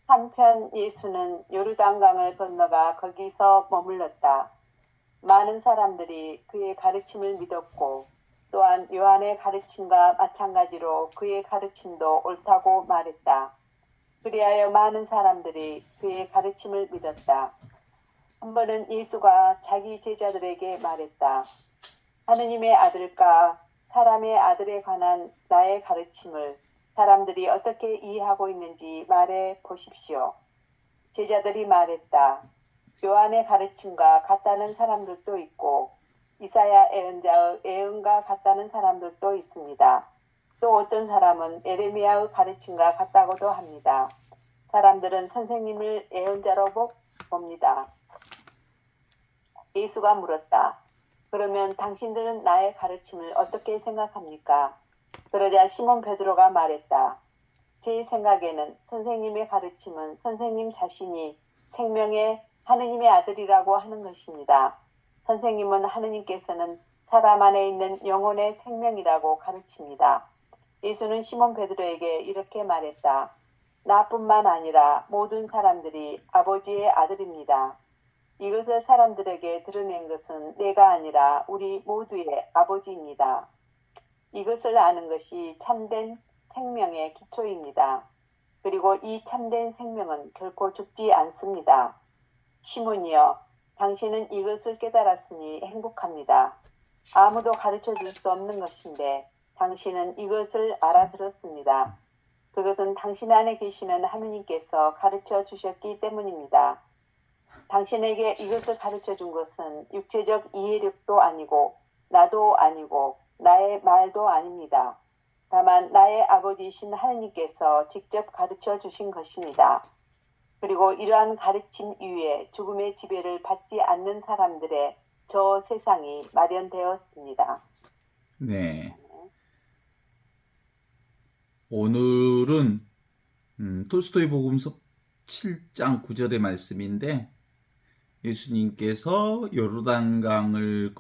한편 예수는 요르단강을 건너가 거기서 머물렀다. 많은 사람들이 그의 가르침을 믿었고 또한 요한의 가르침과 마찬가지로 그의 가르침도 옳다고 말했다. 그리하여 많은 사람들이 그의 가르침을 믿었다. 한 번은 예수가 자기 제자들에게 말했다. 하느님의 아들과 사람의 아들에 관한 나의 가르침을 사람들이 어떻게 이해하고 있는지 말해 보십시오. 제자들이 말했다. 요한의 가르침과 같다는 사람들도 있고 이사야 예언자의 예언과 같다는 사람들도 있습니다. 또 어떤 사람은 에레미야의 가르침과 같다고도 합니다. 사람들은 선생님을 예언자로 봅니다. 예수가 물었다. 그러면 당신들은 나의 가르침을 어떻게 생각합니까? 그러자 시몬 베드로가 말했다. 제 생각에는 선생님의 가르침은 선생님 자신이 생명의 하느님의 아들이라고 하는 것입니다. 선생님은 하느님께서는 사람 안에 있는 영혼의 생명이라고 가르칩니다. 예수는 시몬 베드로에게 이렇게 말했다. 나뿐만 아니라 모든 사람들이 아버지의 아들입니다. 이것을 사람들에게 드러낸 것은 내가 아니라 우리 모두의 아버지입니다. 이것을 아는 것이 참된 생명의 기초입니다. 그리고 이 참된 생명은 결코 죽지 않습니다. 시몬이여, 당신은 이것을 깨달았으니 행복합니다. 아무도 가르쳐 줄 수 없는 것인데 당신은 이것을 알아들었습니다. 그것은 당신 안에 계시는 하느님께서 가르쳐 주셨기 때문입니다. 당신에게 이것을 가르쳐 준 것은 육체적 이해력도 아니고 나도 아니고 나의 말도 아닙니다. 다만 나의 아버지이신 하느님께서 직접 가르쳐 주신 것입니다. 그리고 이러한 가르침 이후에 죽음의 지배를 받지 않는 사람들의 저 세상이 마련되었습니다. 네. 오늘은 톨스토이 복음서 7장 9절의 말씀인데 예수님께서 요르단강을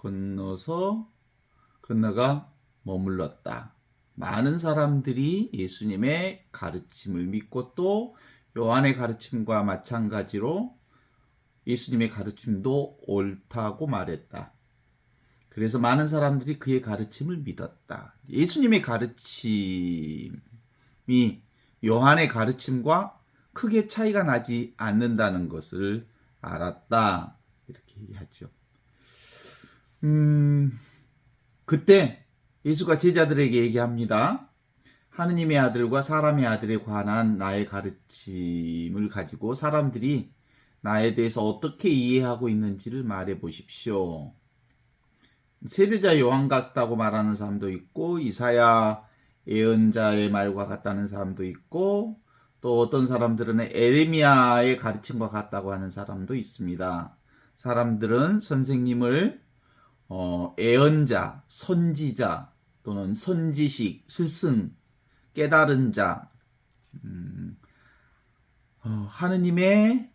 건너가 머물렀다. 많은 사람들이 예수님의 가르침을 믿고 또 요한의 가르침과 마찬가지로 예수님의 가르침도 옳다고 말했다. 그래서 많은 사람들이 그의 가르침을 믿었다. 예수님의 가르침이 요한의 가르침과 크게 차이가 나지 않는다는 것을 알았다. 이렇게 얘기하죠. 그때 예수가 제자들에게 얘기합니다. 하느님의 아들과 사람의 아들에 관한 나의 가르침을 가지고 사람들이 나에 대해서 어떻게 이해하고 있는지를 말해 보십시오. 세례자 요한 같다고 말하는 사람도 있고 이사야 예언자의 말과 같다는 사람도 있고 또 어떤 사람들은 에레미야의 가르침과 같다고 하는 사람도 있습니다. 사람들은 선생님을 예언자, 선지자 또는 선지식, 스승, 깨달은 자, 하느님의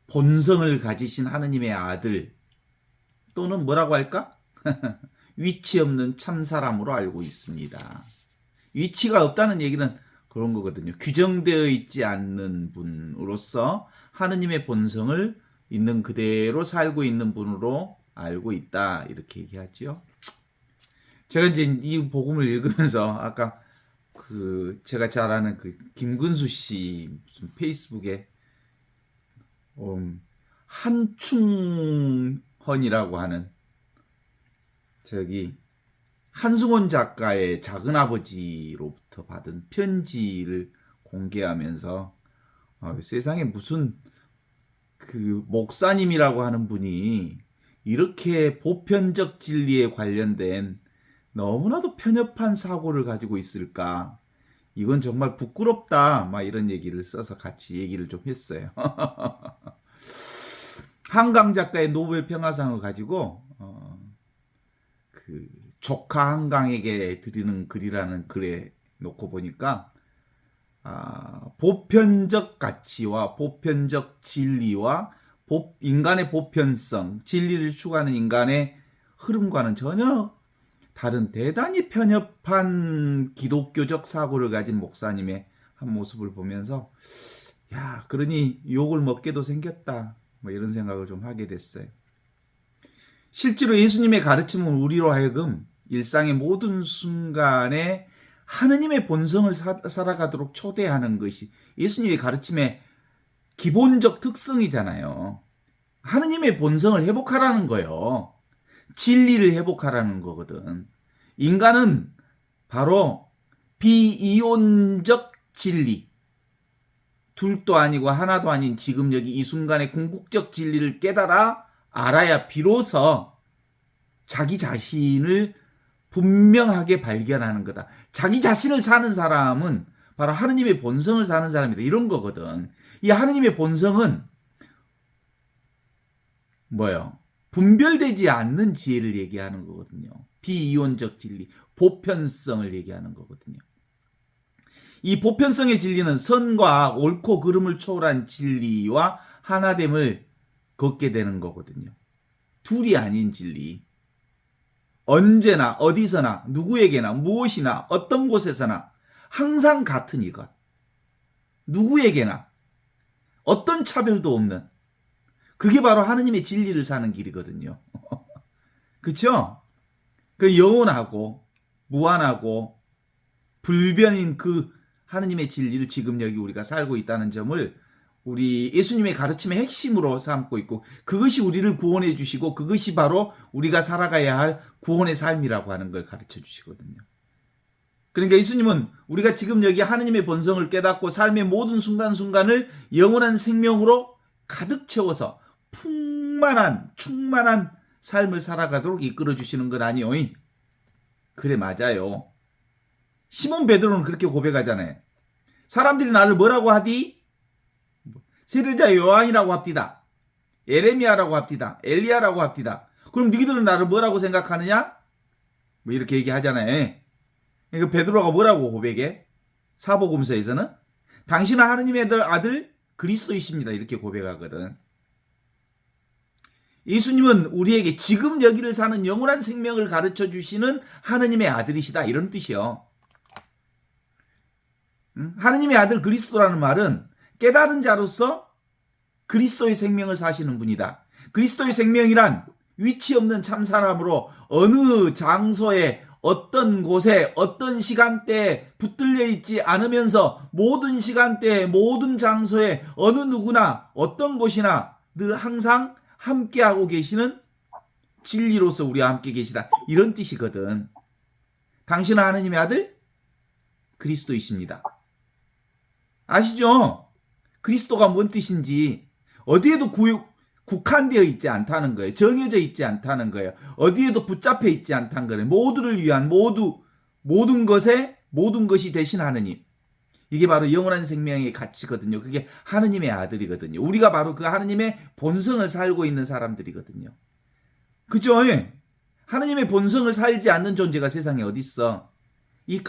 본성을 가지신 하느님의 아들 또는 뭐라고 할까? 위치 없는 참사람으로 알고 있습니다. 위치가 없다는 얘기는 그런 거거든요. 규정되어 있지 않는 분으로서 하느님의 본성을 있는 그대로 살고 있는 분으로 알고 있다. 이렇게 얘기하죠. 제가 이제 이 복음을 읽으면서 아까 제가 잘 아는 김근수 씨 무슨 페이스북에 한충헌이라고 하는 한승원 작가의 작은아버지로부터 받은 편지를 공개하면서 세상에 무슨 목사님이라고 하는 분이 이렇게 보편적 진리에 관련된 너무나도 편협한 사고를 가지고 있을까? 이건 정말 부끄럽다. 막 이런 얘기를 써서 같이 얘기를 좀 했어요. 한강 작가의 노벨 평화상을 가지고 조카 한강에게 드리는 글이라는 글에 놓고 보니까 보편적 가치와 보편적 진리와 인간의 보편성, 진리를 추구하는 인간의 흐름과는 전혀 다른 대단히 편협한 기독교적 사고를 가진 목사님의 한 모습을 보면서 야, 그러니 욕을 먹게도 생겼다. 뭐 이런 생각을 좀 하게 됐어요. 실제로 예수님의 가르침은 우리로 하여금 일상의 모든 순간에 하느님의 본성을 살아가도록 초대하는 것이 예수님의 가르침의 기본적 특성이잖아요. 하느님의 본성을 회복하라는 거예요. 진리를 회복하라는 거거든. 인간은 바로 비이론적 진리, 둘도 아니고 하나도 아닌 지금 여기 이 순간의 궁극적 진리를 깨달아 알아야 비로소 자기 자신을 분명하게 발견하는 거다. 자기 자신을 사는 사람은 바로 하느님의 본성을 사는 사람이다. 이런 거거든. 이 하느님의 본성은 뭐예요? 분별되지 않는 지혜를 얘기하는 거거든요. 비이론적 진리, 보편성을 얘기하는 거거든요. 이 보편성의 진리는 선과 옳고 그름을 초월한 진리와 하나됨을 걷게 되는 거거든요. 둘이 아닌 진리. 언제나 어디서나 누구에게나 무엇이나 어떤 곳에서나 항상 같은 이것. 누구에게나 어떤 차별도 없는 그게 바로 하느님의 진리를 사는 길이거든요. 그렇죠? 그 영원하고 무한하고 불변인 그 하느님의 진리를 지금 여기 우리가 살고 있다는 점을 우리 예수님의 가르침의 핵심으로 삼고 있고 그것이 우리를 구원해 주시고 그것이 바로 우리가 살아가야 할 구원의 삶이라고 하는 걸 가르쳐 주시거든요. 그러니까 예수님은 우리가 지금 여기 하느님의 본성을 깨닫고 삶의 모든 순간순간을 영원한 생명으로 가득 채워서 충만한 삶을 살아가도록 이끌어 주시는 것 아니요? 그래, 맞아요. 시몬 베드로는 그렇게 고백하잖아요. 사람들이 나를 뭐라고 하디? 세례자 요한이라고 합디다. 에레미야라고 합디다. 엘리야라고 합디다. 그럼 너희들은 나를 뭐라고 생각하느냐? 뭐 이렇게 얘기하잖아요. 그러니까 베드로가 뭐라고 고백해? 사복음서에서는 당신은 하느님의 아들 그리스도이십니다. 이렇게 고백하거든. 예수님은 우리에게 지금 여기를 사는 영원한 생명을 가르쳐 주시는 하느님의 아들이시다. 이런 뜻이요. 하느님의 아들 그리스도라는 말은 깨달은 자로서 그리스도의 생명을 사시는 분이다. 그리스도의 생명이란 위치 없는 참사람으로 어느 장소에 어떤 곳에 어떤 시간대에 붙들려 있지 않으면서 모든 시간대에 모든 장소에 어느 누구나 어떤 곳이나 늘 항상 함께하고 계시는 진리로서 우리와 함께 계시다. 이런 뜻이거든. 당신은 하느님의 아들 그리스도이십니다. 아시죠? 그리스도가 뭔 뜻인지 어디에도 국한되어 있지 않다는 거예요. 정해져 있지 않다는 거예요. 어디에도 붙잡혀 있지 않다는 거예요. 모두를 위한 모든 것이 되신 하느님. 이게 바로 영원한 생명의 가치거든요. 그게 하느님의 아들이거든요. 우리가 바로 그 하느님의 본성을 살고 있는 사람들이거든요. 그죠? 하느님의 본성을 살지 않는 존재가 세상에 어디 있어? 이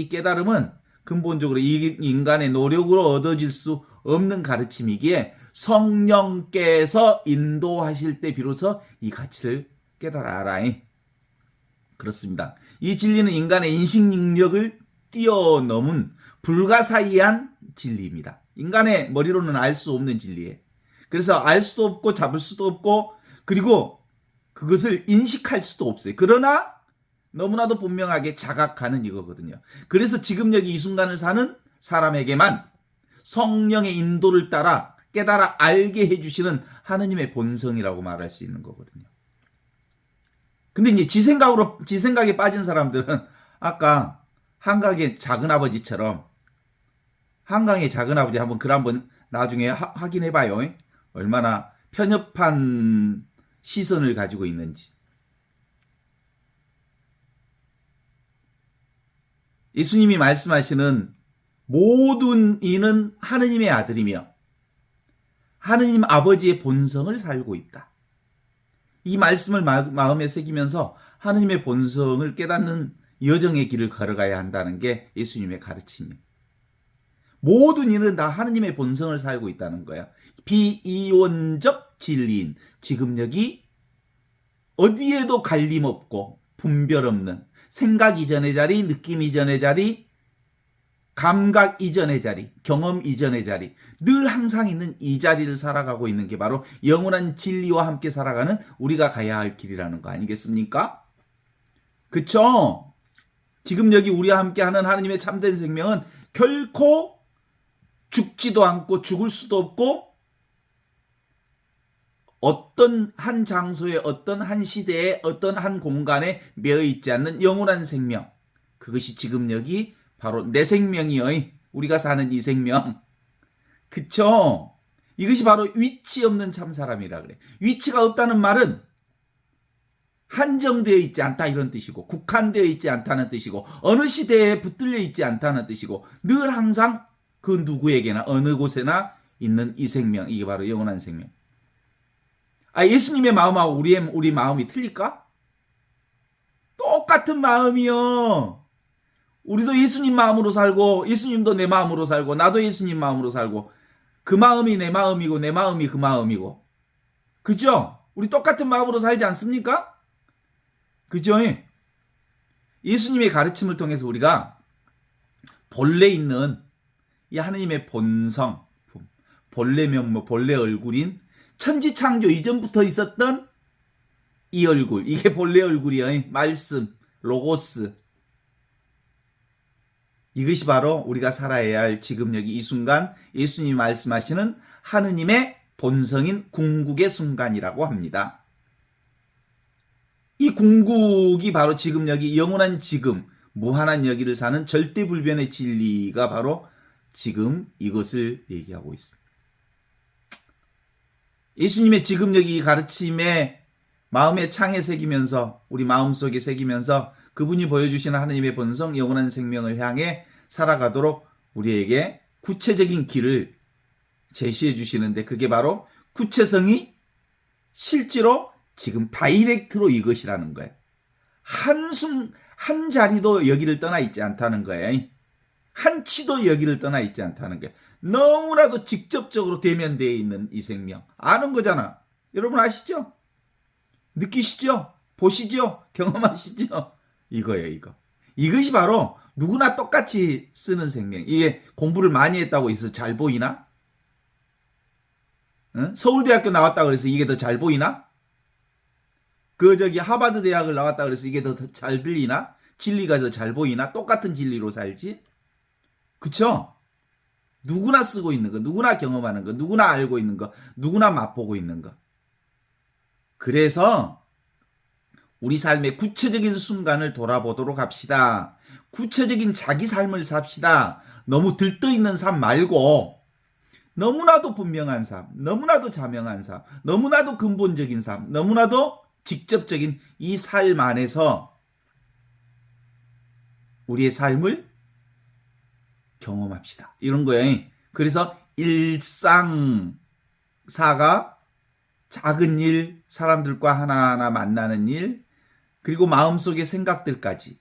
깨달음은 근본적으로 이 인간의 노력으로 얻어질 수 없는 가르침이기에 성령께서 인도하실 때 비로소 이 가치를 깨달아라. 그렇습니다. 이 진리는 인간의 인식 능력을 뛰어넘은 불가사의한 진리입니다. 인간의 머리로는 알 수 없는 진리예요. 그래서 알 수도 없고 잡을 수도 없고 그리고 그것을 인식할 수도 없어요. 그러나 너무나도 분명하게 자각하는 이거거든요. 그래서 지금 여기 이 순간을 사는 사람에게만 성령의 인도를 따라 깨달아 알게 해주시는 하느님의 본성이라고 말할 수 있는 거거든요. 근데 이제 지 생각에 빠진 사람들은 아까 한강의 작은아버지처럼 한강의 작은아버지 한번 글 한번 나중에 확인해봐요. 얼마나 편협한 시선을 가지고 있는지. 예수님이 말씀하시는 모든 이는 하느님의 아들이며 하느님 아버지의 본성을 살고 있다. 이 말씀을 마음에 새기면서 하느님의 본성을 깨닫는 여정의 길을 걸어가야 한다는 게 예수님의 가르침이에요. 모든 이는 다 하느님의 본성을 살고 있다는 거야. 비이론적 진리인 지금 여기 어디에도 갈림 없고 분별 없는 생각 이전의 자리, 느낌 이전의 자리, 감각 이전의 자리, 경험 이전의 자리, 늘 항상 있는 이 자리를 살아가고 있는 게 바로 영원한 진리와 함께 살아가는 우리가 가야 할 길이라는 거 아니겠습니까? 그쵸? 지금 여기 우리와 함께하는 하느님의 참된 생명은 결코 죽지도 않고 죽을 수도 없고 어떤 한 장소에 어떤 한 시대에 어떤 한 공간에 매여 있지 않는 영원한 생명, 그것이 지금 여기 바로 내 생명이요, 우리가 사는 이 생명. 그쵸? 이것이 바로 위치 없는 참사람이라 그래. 위치가 없다는 말은 한정되어 있지 않다 이런 뜻이고, 국한되어 있지 않다는 뜻이고, 어느 시대에 붙들려 있지 않다는 뜻이고, 늘 항상 그 누구에게나 어느 곳에나 있는 이 생명, 이게 바로 영원한 생명. 예수님의 마음하고 우리 마음이 틀릴까? 똑같은 마음이요. 우리도 예수님 마음으로 살고, 예수님도 내 마음으로 살고, 나도 예수님 마음으로 살고, 그 마음이 내 마음이고, 내 마음이 그 마음이고. 그죠? 우리 똑같은 마음으로 살지 않습니까? 그죠? 예수님의 가르침을 통해서 우리가 본래 있는 이 하느님의 본성, 본래 면모, 본래 얼굴인 천지창조 이전부터 있었던 이 얼굴, 이게 본래 얼굴이에요. 말씀, 로고스. 이것이 바로 우리가 살아야 할 지금 여기 이 순간 예수님이 말씀하시는 하느님의 본성인 궁극의 순간이라고 합니다. 이 궁극이 바로 지금 여기 영원한 지금, 무한한 여기를 사는 절대불변의 진리가 바로 지금 이것을 얘기하고 있습니다. 예수님의 지금 여기 가르침에 마음의 창에 새기면서, 우리 마음속에 새기면서 그분이 보여주시는 하느님의 본성, 영원한 생명을 향해 살아가도록 우리에게 구체적인 길을 제시해 주시는데, 그게 바로 구체성이 실제로 지금 다이렉트로 이것이라는 거예요. 한 자리도 여기를 떠나 있지 않다는 거예요. 한 치도 여기를 떠나 있지 않다는 거예요. 너무나도 직접적으로 대면되어 있는 이 생명. 아는 거잖아. 여러분 아시죠? 느끼시죠? 보시죠? 경험하시죠? 이거예요, 이거. 이것이 바로 누구나 똑같이 쓰는 생명. 이게 공부를 많이 했다고 해서 잘 보이나? 응? 서울대학교 나왔다 그래서 이게 더 잘 보이나? 하버드 대학을 나왔다 그래서 이게 더 잘 들리나? 진리가 더 잘 보이나? 똑같은 진리로 살지? 그쵸? 누구나 쓰고 있는 거, 누구나 경험하는 거, 누구나 알고 있는 거, 누구나 맛보고 있는 거. 그래서 우리 삶의 구체적인 순간을 돌아보도록 합시다. 구체적인 자기 삶을 삽시다. 너무 들떠있는 삶 말고 너무나도 분명한 삶, 너무나도 자명한 삶, 너무나도 근본적인 삶, 너무나도 직접적인 이 삶 안에서 우리의 삶을 경험합시다. 이런 거예요. 그래서 일상사가 작은 일, 사람들과 하나하나 만나는 일, 그리고 마음속의 생각들까지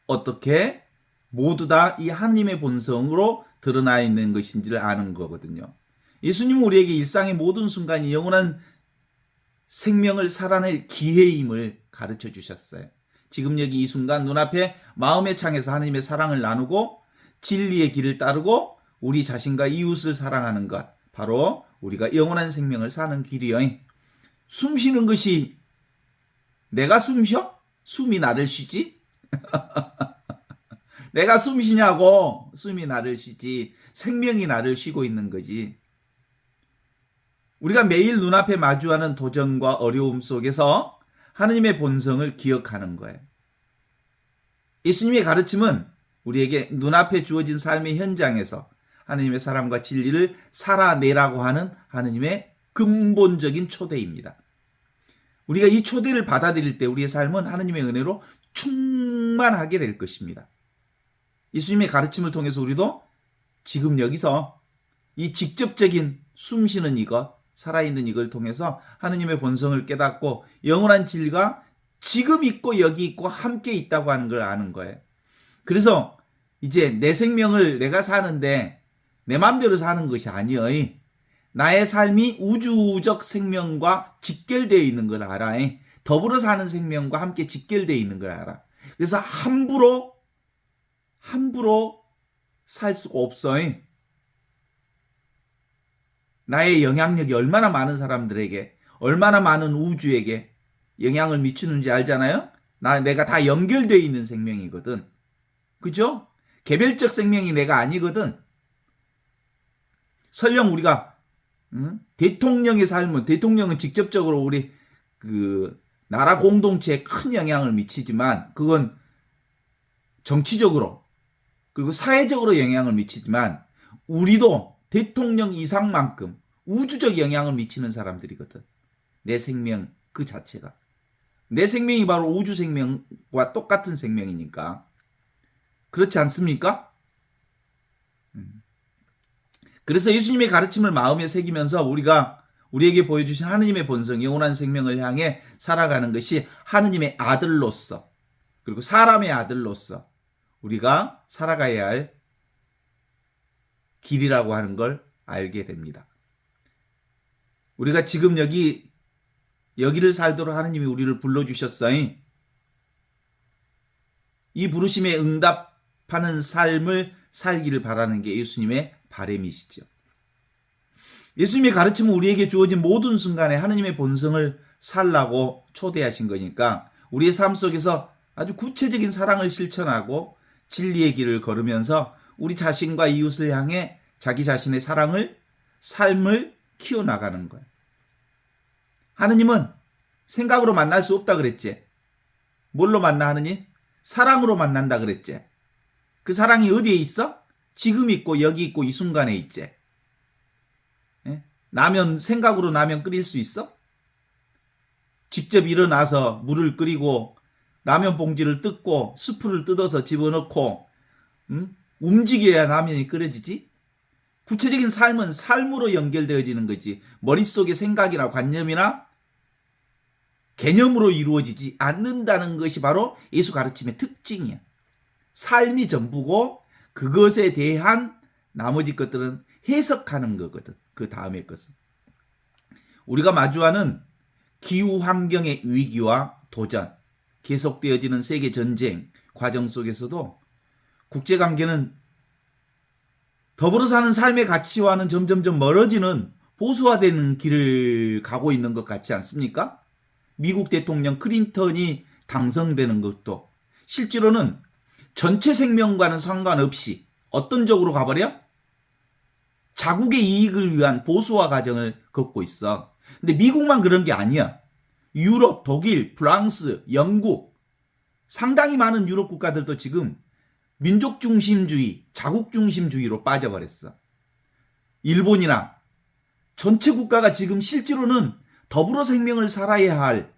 어떻게 모두 다 이 하느님의 본성으로 드러나 있는 것인지를 아는 거거든요. 예수님은 우리에게 일상의 모든 순간이 영원한 생명을 살아낼 기회임을 가르쳐 주셨어요. 지금 여기 이 순간 눈앞에 마음의 창에서 하느님의 사랑을 나누고 진리의 길을 따르고 우리 자신과 이웃을 사랑하는 것, 바로 우리가 영원한 생명을 사는 길이요. 숨 쉬는 것이 내가 숨 쉬어? 숨이 나를 쉬지? 내가 숨 쉬냐고. 숨이 나를 쉬지. 생명이 나를 쉬고 있는 거지. 우리가 매일 눈앞에 마주하는 도전과 어려움 속에서 하느님의 본성을 기억하는 거예요. 예수님의 가르침은 우리에게 눈앞에 주어진 삶의 현장에서 하느님의 사랑과 진리를 살아내라고 하는 하느님의 근본적인 초대입니다. 우리가 이 초대를 받아들일 때 우리의 삶은 하느님의 은혜로 충만하게 될 것입니다. 예수님의 가르침을 통해서 우리도 지금 여기서 이 직접적인 숨쉬는 이것, 살아있는 이걸 통해서 하느님의 본성을 깨닫고 영원한 진리가 지금 있고 여기 있고 함께 있다고 하는 걸 아는 거예요. 그래서 이제 내 생명을 내가 사는데 내 마음대로 사는 것이 아니여. 나의 삶이 우주적 생명과 직결되어 있는 걸 알아. 더불어 사는 생명과 함께 직결되어 있는 걸 알아. 그래서 함부로 살 수가 없어. 나의 영향력이 얼마나 많은 사람들에게, 얼마나 많은 우주에게 영향을 미치는지 알잖아요? 내가 다 연결되어 있는 생명이거든. 그죠? 개별적 생명이 내가 아니거든. 설령 우리가 대통령의 삶은, 대통령은 직접적으로 우리 그 나라 공동체에 큰 영향을 미치지만, 그건 정치적으로 그리고 사회적으로 영향을 미치지만, 우리도 대통령 이상만큼 우주적 영향을 미치는 사람들이거든. 내 생명 그 자체가. 내 생명이 바로 우주 생명과 똑같은 생명이니까. 그렇지 않습니까? 그래서 예수님의 가르침을 마음에 새기면서 우리에게 보여주신 하느님의 본성, 영원한 생명을 향해 살아가는 것이 하느님의 아들로서, 그리고 사람의 아들로서 우리가 살아가야 할 길이라고 하는 걸 알게 됩니다. 우리가 지금 여기를 살도록 하느님이 우리를 불러주셨어요. 이 부르심에 응답하는 삶을 살기를 바라는 게 예수님의 바람이시죠. 예수님의 가르침은 우리에게 주어진 모든 순간에 하느님의 본성을 살라고 초대하신 거니까, 우리의 삶 속에서 아주 구체적인 사랑을 실천하고 진리의 길을 걸으면서 우리 자신과 이웃을 향해 자기 자신의 삶을 키워나가는 거예요. 하느님은 생각으로 만날 수 없다 그랬지. 뭘로 만나 하느님? 사랑으로 만난다 그랬지. 그 사랑이 어디에 있어? 지금 있고 여기 있고 이 순간에 있지. 생각으로 라면 끓일 수 있어? 직접 일어나서 물을 끓이고 라면 봉지를 뜯고 스프를 뜯어서 집어넣고 움직여야 라면이 끓여지지? 구체적인 삶은 삶으로 연결되어지는 거지, 머릿속의 생각이나 관념이나 개념으로 이루어지지 않는다는 것이 바로 예수 가르침의 특징이야. 삶이 전부고 그것에 대한 나머지 것들은 해석하는 거거든. 그 다음의 것은. 우리가 마주하는 기후 환경의 위기와 도전, 계속되어지는 세계 전쟁 과정 속에서도 국제관계는 더불어 사는 삶의 가치와는 점점점 멀어지는 보수화되는 길을 가고 있는 것 같지 않습니까? 미국 대통령 클린턴이 당선되는 것도 실제로는 전체 생명과는 상관없이 어떤 쪽으로 가버려? 자국의 이익을 위한 보수화 과정을 걷고 있어. 근데 미국만 그런 게 아니야. 유럽, 독일, 프랑스, 영국, 상당히 많은 유럽 국가들도 지금 민족 중심주의, 자국 중심주의로 빠져버렸어. 일본이나 전체 국가가 지금 실제로는 더불어 생명을 살아야 할,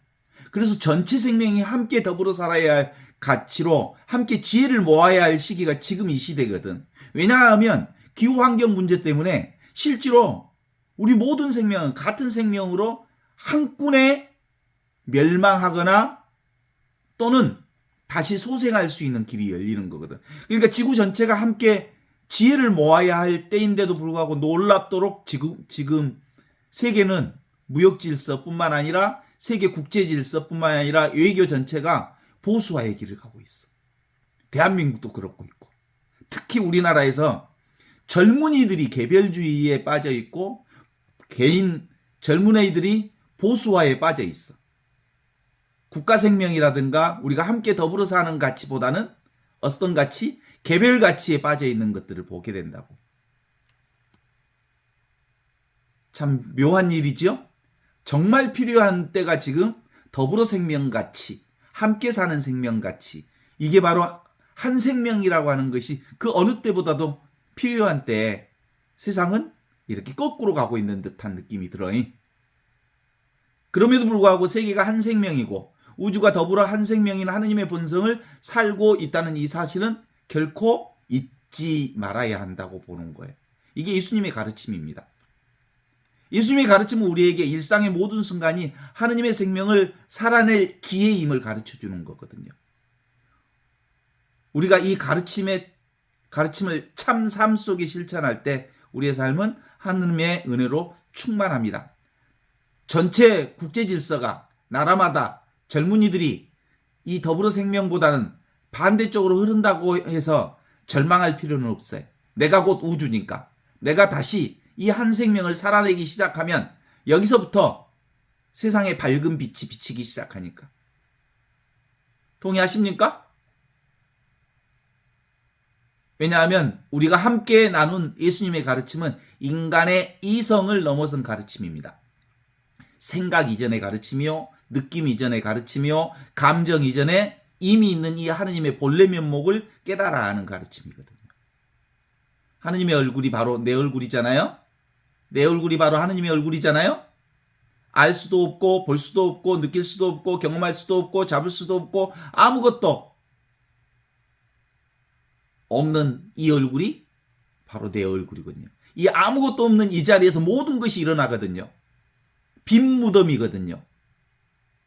그래서 전체 생명이 함께 더불어 살아야 할 가치로 함께 지혜를 모아야 할 시기가 지금 이 시대거든. 왜냐하면 기후환경 문제 때문에 실제로 우리 모든 생명은 같은 생명으로 한꺼번에 멸망하거나 또는 다시 소생할 수 있는 길이 열리는 거거든. 그러니까 지구 전체가 함께 지혜를 모아야 할 때인데도 불구하고 놀랍도록 지금 세계는 무역 질서뿐만 아니라 세계 국제 질서뿐만 아니라 외교 전체가 보수화의 길을 가고 있어. 대한민국도 그렇고 있고. 특히 우리나라에서 젊은이들이 개별주의에 빠져 있고 젊은이들이 보수화에 빠져 있어. 국가 생명이라든가 우리가 함께 더불어 사는 가치보다는 어떤 가치? 개별 가치에 빠져 있는 것들을 보게 된다고. 참 묘한 일이죠? 정말 필요한 때가 지금 더불어 생명 가치, 함께 사는 생명 가치, 이게 바로 한 생명이라고 하는 것이 그 어느 때보다도 필요한 때에 세상은 이렇게 거꾸로 가고 있는 듯한 느낌이 들어요. 그럼에도 불구하고 세계가 한 생명이고 우주가 더불어 한 생명인 하느님의 본성을 살고 있다는 이 사실은 결코 잊지 말아야 한다고 보는 거예요. 이게 예수님의 가르침입니다. 예수님의 가르침은 우리에게 일상의 모든 순간이 하느님의 생명을 살아낼 기회임을 가르쳐주는 거거든요. 우리가 이 가르침을 참 삶 속에 실천할 때 우리의 삶은 하느님의 은혜로 충만합니다. 전체 국제 질서가 나라마다 젊은이들이 이 더불어 생명보다는 반대쪽으로 흐른다고 해서 절망할 필요는 없어요. 내가 곧 우주니까. 내가 다시 이 한 생명을 살아내기 시작하면 여기서부터 세상에 밝은 빛이 비치기 시작하니까. 동의하십니까? 왜냐하면 우리가 함께 나눈 예수님의 가르침은 인간의 이성을 넘어선 가르침입니다. 생각 이전의 가르침이요, 느낌 이전의 가르침이요, 감정 이전에 이미 있는 이 하느님의 본래 면목을 깨달아야 하는 가르침이거든요. 하느님의 얼굴이 바로 내 얼굴이잖아요. 내 얼굴이 바로 하느님의 얼굴이잖아요. 알 수도 없고 볼 수도 없고 느낄 수도 없고 경험할 수도 없고 잡을 수도 없고 아무것도 없는 이 얼굴이 바로 내 얼굴이거든요. 이 아무것도 없는 이 자리에서 모든 것이 일어나거든요. 빈 무덤이거든요.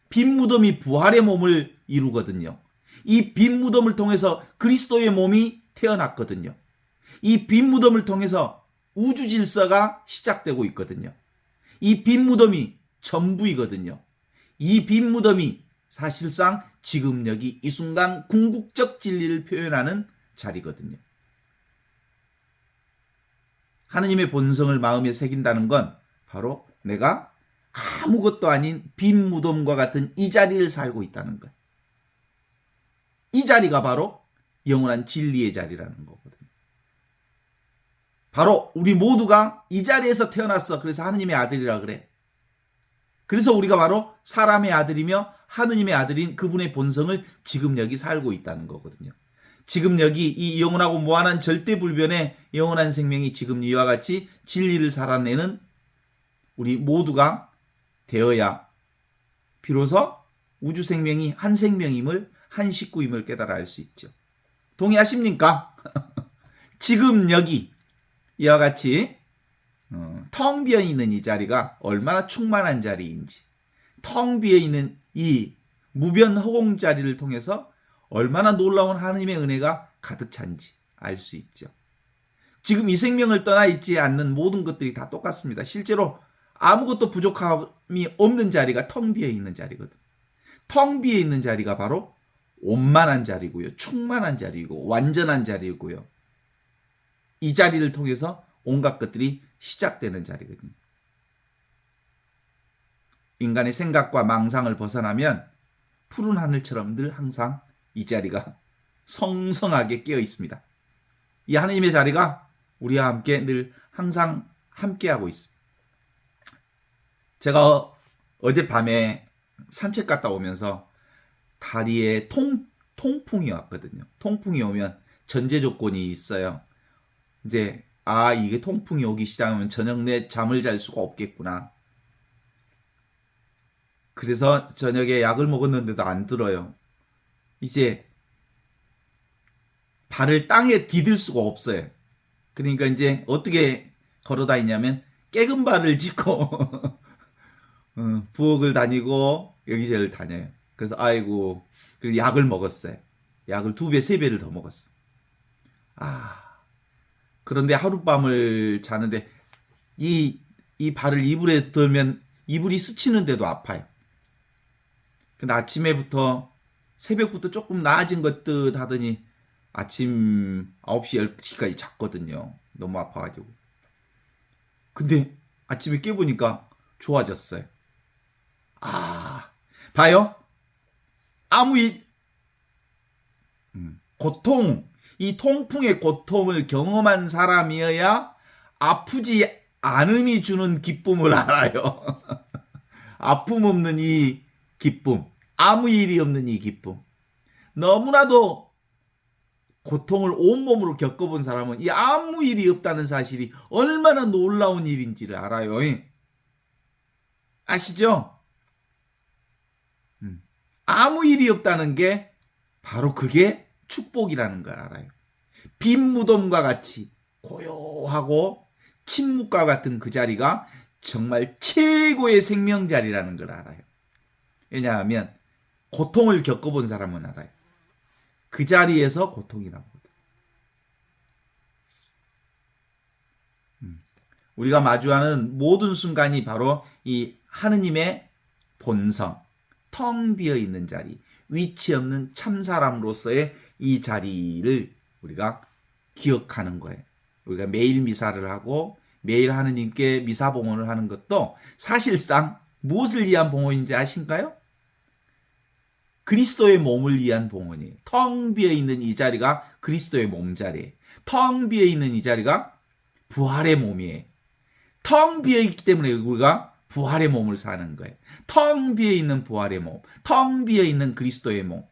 빈 무덤이 부활의 몸을 이루거든요. 이 빈 무덤을 통해서 그리스도의 몸이 태어났거든요. 이 빈 무덤을 통해서 우주 질서가 시작되고 있거든요. 이 빈 무덤이 전부이거든요. 이 빈 무덤이 사실상 지금 여기 이 순간 궁극적 진리를 표현하는 자리거든요. 하느님의 본성을 마음에 새긴다는 건 바로 내가 아무것도 아닌 빈 무덤과 같은 이 자리를 살고 있다는 거예요. 이 자리가 바로 영원한 진리의 자리라는 거거든요. 바로 우리 모두가 이 자리에서 태어났어. 그래서 하느님의 아들이라 그래. 그래서 우리가 바로 사람의 아들이며 하느님의 아들인 그분의 본성을 지금 여기 살고 있다는 거거든요. 지금 여기 이 영원하고 무한한 절대불변의 영원한 생명이 지금 이와 같이 진리를 살아내는 우리 모두가 되어야 비로소 우주 생명이 한 생명임을, 한 식구임을 깨달아 알 수 있죠. 동의하십니까? 지금 여기 이와 같이 텅 비어 있는 이 자리가 얼마나 충만한 자리인지, 텅 비어 있는 이 무변 허공 자리를 통해서 얼마나 놀라운 하느님의 은혜가 가득 찬지 알 수 있죠. 지금 이 생명을 떠나 있지 않는 모든 것들이 다 똑같습니다. 실제로 아무것도 부족함이 없는 자리가 텅 비어 있는 자리거든. 텅 비어 있는 자리가 바로 온만한 자리고요. 충만한 자리고 완전한 자리고요. 이 자리를 통해서 온갖 것들이 시작되는 자리거든요. 인간의 생각과 망상을 벗어나면 푸른 하늘처럼 늘 항상 이 자리가 성성하게 깨어 있습니다. 이 하느님의 자리가 우리와 함께 늘 항상 함께하고 있습니다. 제가 어젯밤에 산책 갔다 오면서 다리에 통풍이 왔거든요. 통풍이 오면 전제 조건이 있어요. 이제 이게 통풍이 오기 시작하면 저녁 내 잠을 잘 수가 없겠구나. 그래서 저녁에 약을 먹었는데도 안 들어요. 이제 발을 땅에 디딜 수가 없어요. 그러니까 이제 어떻게 걸어 다니냐면 깨금 발을 짚고 부엌을 다니고 여기저기를 다녀요. 그래서 아이고, 그래서 약을 먹었어요. 약을 2배, 3배를 더 먹었어. 그런데 하룻밤을 자는데 이 발을 이불에 들면 이불이 스치는데도 아파요. 근데 아침에부터 새벽부터 조금 나아진 것 듯 하더니 아침 9시, 10시까지 잤거든요. 너무 아파가지고. 근데 아침에 깨보니까 좋아졌어요. 봐요? 이 통풍의 고통을 경험한 사람이어야 아프지 않음이 주는 기쁨을 알아요. 아픔 없는 이 기쁨, 아무 일이 없는 이 기쁨. 너무나도 고통을 온몸으로 겪어본 사람은 이 아무 일이 없다는 사실이 얼마나 놀라운 일인지를 알아요. 아시죠? 아무 일이 없다는 게 바로 그게 축복이라는 걸 알아요. 빈 무덤과 같이 고요하고 침묵과 같은 그 자리가 정말 최고의 생명 자리라는 걸 알아요. 왜냐하면 고통을 겪어본 사람은 알아요. 그 자리에서 고통이 나거든. 우리가 마주하는 모든 순간이 바로 이 하느님의 본성, 텅 비어 있는 자리, 위치 없는 참사람으로서의 이 자리를 우리가 기억하는 거예요. 우리가 매일 미사를 하고 매일 하느님께 미사 봉헌을 하는 것도 사실상 무엇을 위한 봉헌인지 아신가요? 그리스도의 몸을 위한 봉헌이에요. 텅 비어 있는 이 자리가 그리스도의 몸자리예요. 텅 비어 있는 이 자리가 부활의 몸이에요. 텅 비어 있기 때문에 우리가 부활의 몸을 사는 거예요. 텅 비어 있는 부활의 몸, 텅 비어 있는 그리스도의 몸.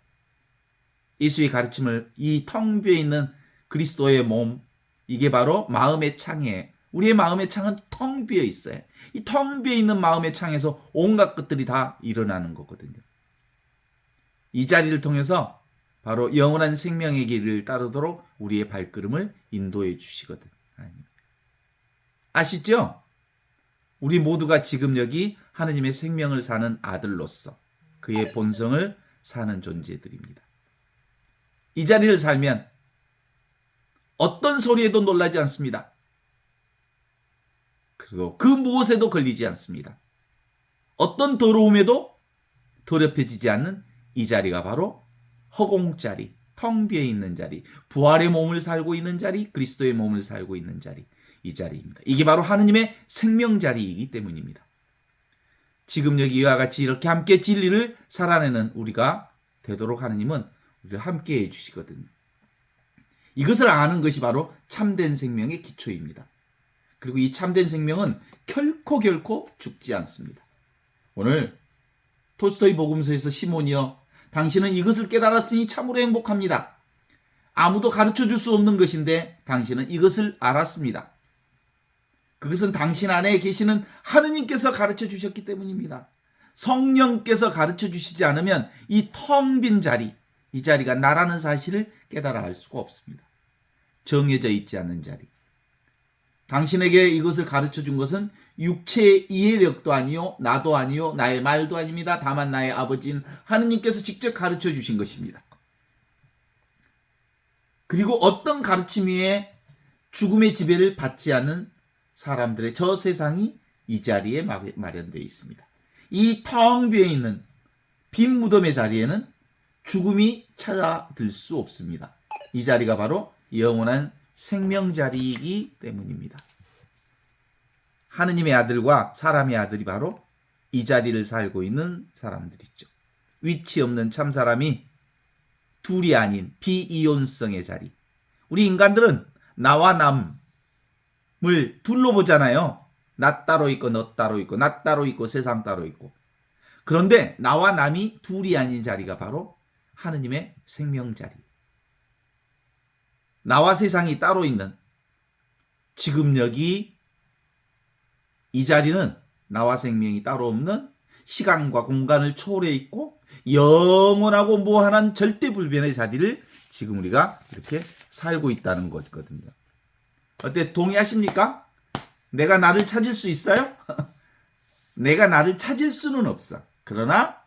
예수의 가르침을 이 텅 비어 있는 그리스도의 몸, 이게 바로 마음의 창이에요. 우리의 마음의 창은 텅 비어 있어요. 이 텅 비어 있는 마음의 창에서 온갖 것들이 다 일어나는 거거든요. 이 자리를 통해서 바로 영원한 생명의 길을 따르도록 우리의 발걸음을 인도해 주시거든. 아시죠? 우리 모두가 지금 여기 하느님의 생명을 사는 아들로서 그의 본성을 사는 존재들입니다. 이 자리를 살면 어떤 소리에도 놀라지 않습니다. 그리고 그 무엇에도 걸리지 않습니다. 어떤 더러움에도 더럽혀지지 않는 이 자리가 바로 허공자리, 텅 비어 있는 자리, 부활의 몸을 살고 있는 자리, 그리스도의 몸을 살고 있는 자리, 이 자리입니다. 이게 바로 하느님의 생명 자리이기 때문입니다. 지금 여기 이와 같이 이렇게 함께 진리를 살아내는 우리가 되도록 하느님은 우리를 함께 해주시거든요. 이것을 아는 것이 바로 참된 생명의 기초입니다. 그리고 이 참된 생명은 결코 죽지 않습니다. 오늘 톨스토이 복음서에서 시몬이여 당신은 이것을 깨달았으니 참으로 행복합니다. 아무도 가르쳐줄 수 없는 것인데 당신은 이것을 알았습니다. 그것은 당신 안에 계시는 하느님께서 가르쳐 주셨기 때문입니다. 성령께서 가르쳐 주시지 않으면 이 텅 빈 자리, 이 자리가 나라는 사실을 깨달아 알 수가 없습니다. 정해져 있지 않는 자리. 당신에게 이것을 가르쳐 준 것은 육체의 이해력도 아니요, 나도 아니요, 나의 말도 아닙니다. 다만 나의 아버지인 하느님께서 직접 가르쳐 주신 것입니다. 그리고 어떤 가르침 위에 죽음의 지배를 받지 않는 사람들의 저 세상이 이 자리에 마련되어 있습니다. 이 텅 비어 있는 빈 무덤의 자리에는 죽음이 찾아들 수 없습니다. 이 자리가 바로 영원한 생명 자리이기 때문입니다. 하느님의 아들과 사람의 아들이 바로 이 자리를 살고 있는 사람들이죠. 위치 없는 참사람이 둘이 아닌 비이온성의 자리. 우리 인간들은 나와 남을 둘로 보잖아요. 나 따로 있고 너 따로 있고 나 따로 있고 세상 따로 있고. 그런데 나와 남이 둘이 아닌 자리가 바로 하느님의 생명 자리. 나와 세상이 따로 있는 지금 여기 이 자리는 나와 생명이 따로 없는 시간과 공간을 초월해 있고 영원하고 무한한 절대불변의 자리를 지금 우리가 이렇게 살고 있다는 거거든요. 어때? 동의하십니까? 내가 나를 찾을 수 있어요? 내가 나를 찾을 수는 없어. 그러나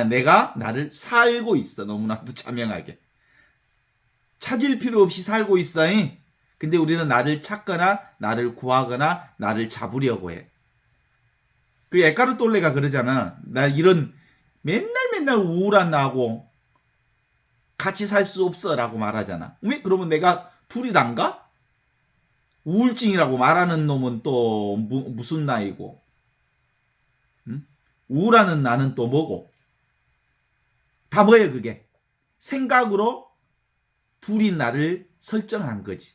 내가 나를 살고 있어. 너무나도 자명하게. 찾을 필요 없이 살고 있어. 근데 우리는 나를 찾거나 나를 구하거나 나를 잡으려고 해. 그 에카르 톨레가 그러잖아. 나 이런 맨날 우울한 나하고 같이 살 수 없어 라고 말하잖아. 왜? 그러면 내가 둘이란가? 우울증이라고 말하는 놈은 또 무슨 나이고, 응? 우울하는 나는 또 뭐고? 다 뭐예요 그게? 생각으로 둘이 나를 설정한 거지.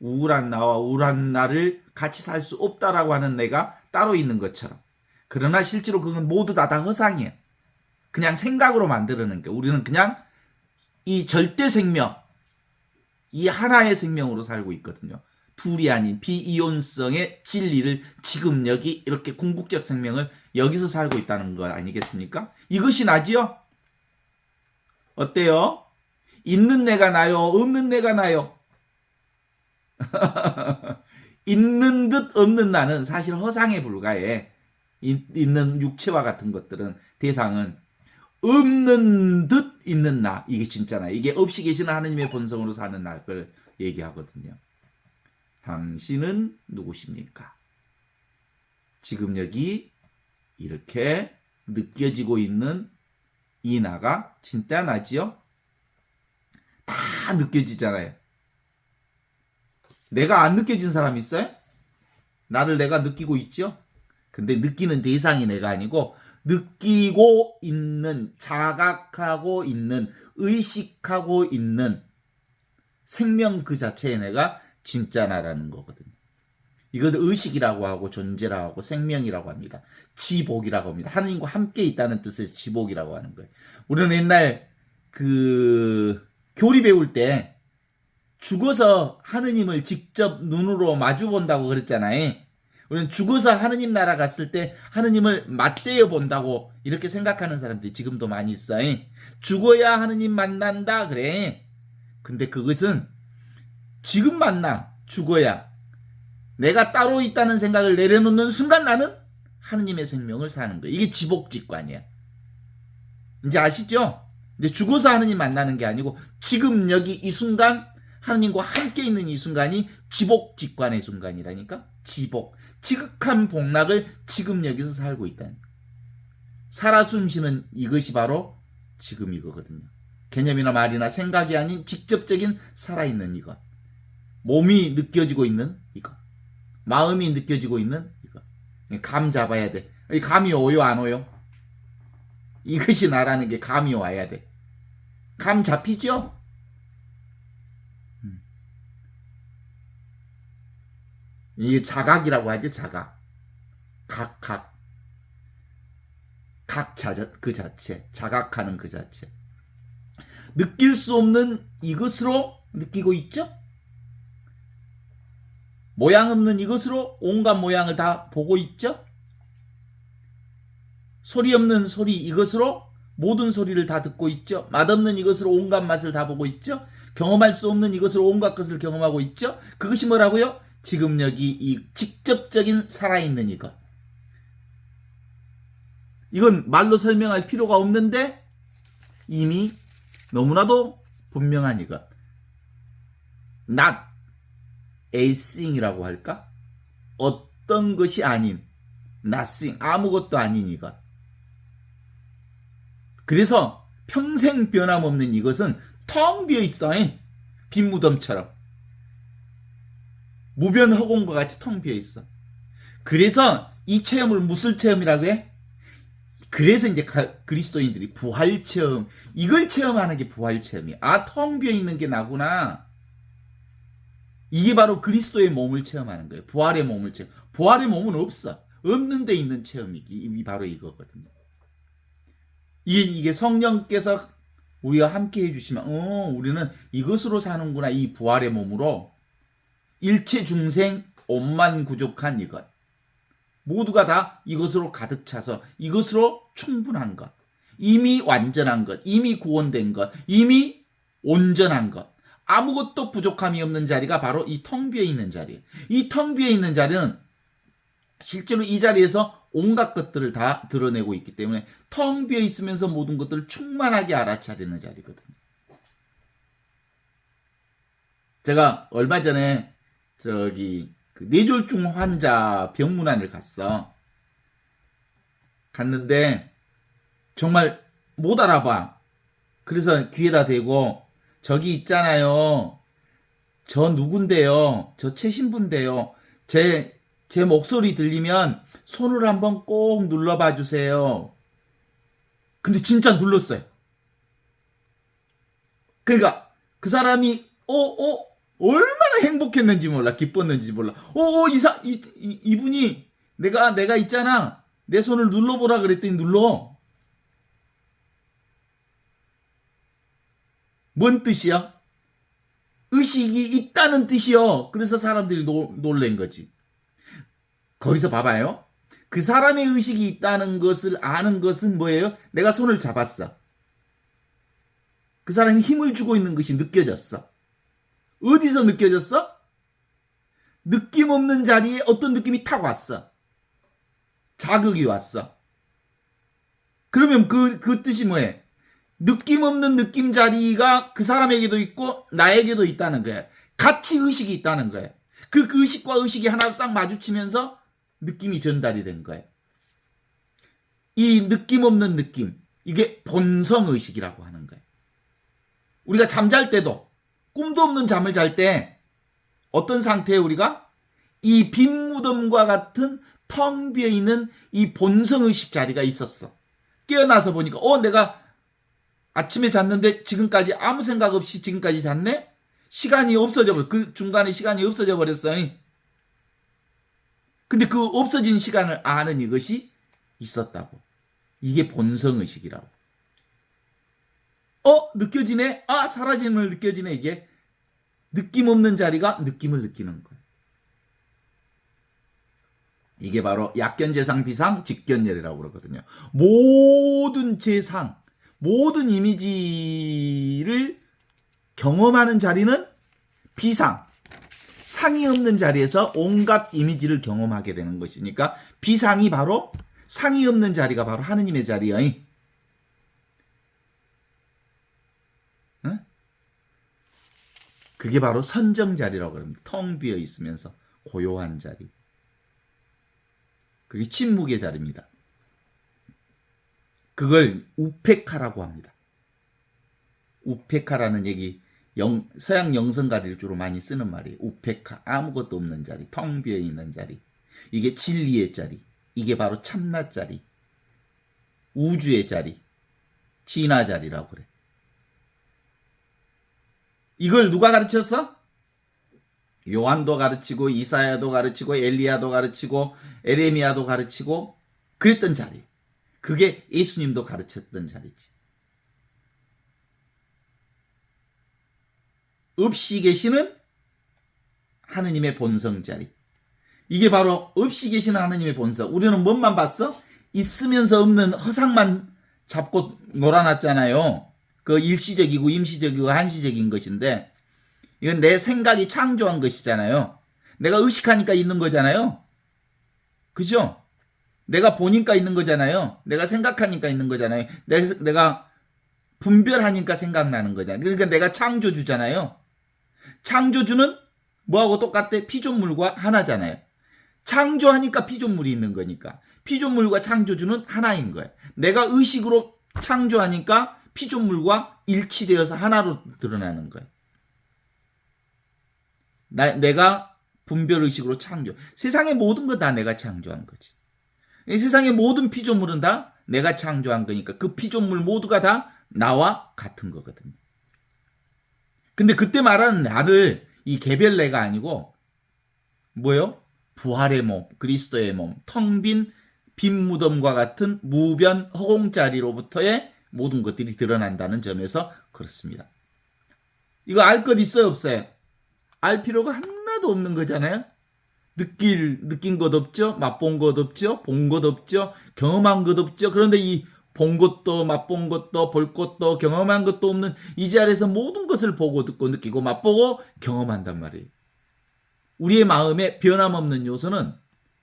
우울한 나와 우울한 나를 같이 살 수 없다라고 하는 내가 따로 있는 것처럼. 그러나 실제로 그건 모두 다 허상이에요. 그냥 생각으로 만들어낸 게. 우리는 그냥 이 절대 생명, 이 하나의 생명으로 살고 있거든요. 둘이 아닌 비이온성의 진리를 지금 여기 이렇게 궁극적 생명을 여기서 살고 있다는 거 아니겠습니까? 이것이 나지요? 어때요? 있는 내가 나요? 없는 내가 나요? 있는 듯 없는 나는 사실 허상에 불과해. 있는 육체와 같은 것들은 대상은 없는 듯 있는 나. 이게 진짜나. 이게 없이 계시는 하느님의 본성으로 사는 나를 얘기하거든요. 당신은 누구십니까? 지금 여기 이렇게 느껴지고 있는 이 나가 진짜 나지요? 다 느껴지잖아요. 내가 안 느껴진 사람 있어요? 나를 내가 느끼고 있죠? 근데 느끼는 대상이 내가 아니고 느끼고 있는, 자각하고 있는, 의식하고 있는 생명 그 자체의 내가 진짜 나라는 거거든요. 이것을 의식이라고 하고 존재라고 하고 생명이라고 합니다. 지복이라고 합니다. 하느님과 함께 있다는 뜻에서 지복이라고 하는 거예요. 우리는 옛날 교리 배울 때 죽어서 하느님을 직접 눈으로 마주 본다고 그랬잖아요. 우리는 죽어서 하느님 나라 갔을 때 하느님을 맞대어 본다고 이렇게 생각하는 사람들이 지금도 많이 있어요. 죽어야 하느님 만난다 그래. 근데 그것은 지금 만나, 죽어야. 내가 따로 있다는 생각을 내려놓는 순간 나는 하느님의 생명을 사는 거예요. 이게 지복직관이야. 이제 아시죠? 이제 죽어서 하느님 만나는 게 아니고 지금 여기 이 순간 하느님과 함께 있는 이 순간이 지복직관의 순간이라니까. 지복. 지극한 복락을 지금 여기서 살고 있다는 거예요. 살아 숨쉬는 이것이 바로 지금 이거거든요. 개념이나 말이나 생각이 아닌 직접적인 살아있는 이것. 몸이 느껴지고 있는 이것. 마음이 느껴지고 있는 이것. 감 잡아야 돼. 이 감이 오요 안 오요? 이것이 나라는 게 감이 와야 돼. 감 잡히죠? 이게 자각이라고 하죠. 자각. 각 그 자체. 자각하는 그 자체. 느낄 수 없는 이것으로 느끼고 있죠? 모양 없는 이것으로 온갖 모양을 다 보고 있죠? 소리 없는 소리 이것으로 모든 소리를 다 듣고 있죠? 맛없는 이것으로 온갖 맛을 다 보고 있죠? 경험할 수 없는 이것으로 온갖 것을 경험하고 있죠? 그것이 뭐라고요? 지금 여기 이 직접적인 살아있는 이것. 이건 말로 설명할 필요가 없는데 이미 너무나도 분명한 이것. Not a thing이라고 할까? 어떤 것이 아닌 nothing, 아무것도 아닌 이것. 그래서 평생 변함없는 이것은 텅 비어 있어. 빈 무덤처럼. 무변허공과 같이 텅 비어 있어. 그래서 이 체험을 무슨 체험이라고 해? 그래서 이제 그리스도인들이 부활 체험, 이걸 체험하는 게 부활 체험이야. 아, 텅 비어 있는 게 나구나. 이게 바로 그리스도의 몸을 체험하는 거예요. 부활의 몸을 체험. 부활의 몸은 없어. 없는 데 있는 체험이 바로 이거거든요. 이게 성령께서 우리와 함께 해주시면 우리는 이것으로 사는구나. 이 부활의 몸으로 일체 중생 온만 구족한 이것. 모두가 다 이것으로 가득 차서 이것으로 충분한 것. 이미 완전한 것. 이미 구원된 것. 이미 온전한 것. 아무것도 부족함이 없는 자리가 바로 이 텅 비어 있는 자리예요. 이 텅 비어 있는 자리는 실제로 이 자리에서 온갖 것들을 다 드러내고 있기 때문에 텅 비어 있으면서 모든 것들을 충만하게 알아차리는 자리거든요. 제가 얼마 전에 그 뇌졸중 환자 병문안을 갔는데 정말 못 알아봐. 그래서 귀에다 대고 저기 있잖아요. 저 누군데요? 저 최신부인데요. 제 목소리 들리면 손을 한번 꼭 눌러봐 주세요. 근데 진짜 눌렀어요. 그러니까 그 사람이 얼마나 행복했는지 몰라. 기뻤는지 몰라. 이분이 내가 있잖아. 내 손을 눌러보라 그랬더니 눌러. 뭔 뜻이야? 의식이 있다는 뜻이요. 그래서 사람들이 놀란 거지. 거기서 봐봐요. 그 사람의 의식이 있다는 것을 아는 것은 뭐예요? 내가 손을 잡았어. 그 사람이 힘을 주고 있는 것이 느껴졌어. 어디서 느껴졌어? 느낌 없는 자리에 어떤 느낌이 탁 왔어. 자극이 왔어. 그러면 그 뜻이 뭐예요? 느낌 없는 느낌 자리가 그 사람에게도 있고 나에게도 있다는 거예요. 같이 의식이 있다는 거예요. 그 의식과 의식이 하나 딱 마주치면서 느낌이 전달이 된 거예요. 이 느낌 없는 느낌, 이게 본성의식이라고 하는 거예요. 우리가 잠잘 때도 꿈도 없는 잠을 잘 때 어떤 상태에 우리가 이 빈 무덤과 같은 텅 비어 있는 이 본성의식 자리가 있었어. 깨어나서 보니까 내가 아침에 잤는데 지금까지 아무 생각 없이 지금까지 잤네? 시간이 없어져 버렸어. 그 중간에 시간이 없어져 버렸어. 근데 그 없어진 시간을 아는 이것이 있었다고. 이게 본성의식이라고. 느껴지네? 사라짐을 느껴지네. 이게 느낌 없는 자리가 느낌을 느끼는 거예요. 이게 바로 약견재상 비상 직견열이라고 그러거든요. 모든 재상, 모든 이미지를 경험하는 자리는 비상, 상이 없는 자리에서 온갖 이미지를 경험하게 되는 것이니까 비상이 바로, 상이 없는 자리가 바로 하느님의 자리야. 그게 바로 선정 자리라고 합니다. 텅 비어 있으면서 고요한 자리. 그게 침묵의 자리입니다. 그걸 우페카라고 합니다. 우페카라는 얘기 서양 영성가들이 주로 많이 쓰는 말이에요. 우페카, 아무것도 없는 자리, 텅 비어 있는 자리. 이게 진리의 자리. 이게 바로 참나 자리. 우주의 자리. 진화 자리라고 그래. 이걸 누가 가르쳤어? 요한도 가르치고 이사야도 가르치고 엘리야도 가르치고 에레미야도 가르치고 그랬던 자리. 그게 예수님도 가르쳤던 자리지. 없이 계시는 하느님의 본성 자리. 이게 바로 없이 계시는 하느님의 본성. 우리는 뭔만 봤어? 있으면서 없는 허상만 잡고 놀아놨잖아요. 그 일시적이고 임시적이고 한시적인 것인데 이건 내 생각이 창조한 것이잖아요. 내가 의식하니까 있는 거잖아요. 그죠? 내가 보니까 있는 거잖아요. 내가 생각하니까 있는 거잖아요. 내가 분별하니까 생각나는 거잖아요. 그러니까 내가 창조주잖아요. 창조주는 뭐하고 똑같대? 피조물과 하나잖아요. 창조하니까 피조물이 있는 거니까. 피조물과 창조주는 하나인 거예요. 내가 의식으로 창조하니까 피조물과 일치되어서 하나로 드러나는 거예요. 내가 분별의식으로 창조. 세상의 모든 거 다 내가 창조한 거지. 세상의 모든 피조물은 다 내가 창조한 거니까 그 피조물 모두가 다 나와 같은 거거든요. 근데 그때 말하는 나를 이 개별 내가 아니고 뭐요? 부활의 몸, 그리스도의 몸, 텅 빈 빈 무덤과 같은 무변 허공자리로부터의 모든 것들이 드러난다는 점에서 그렇습니다. 이거 알 것 있어요, 없어요? 알 필요가 하나도 없는 거잖아요. 느낀 것 없죠? 맛본 것 없죠? 본 것 없죠? 경험한 것 없죠? 그런데 이 본 것도 맛본 것도 볼 것도 경험한 것도 없는 이 자리에서 모든 것을 보고 듣고 느끼고 맛보고 경험한단 말이에요. 우리의 마음에 변함없는 요소는,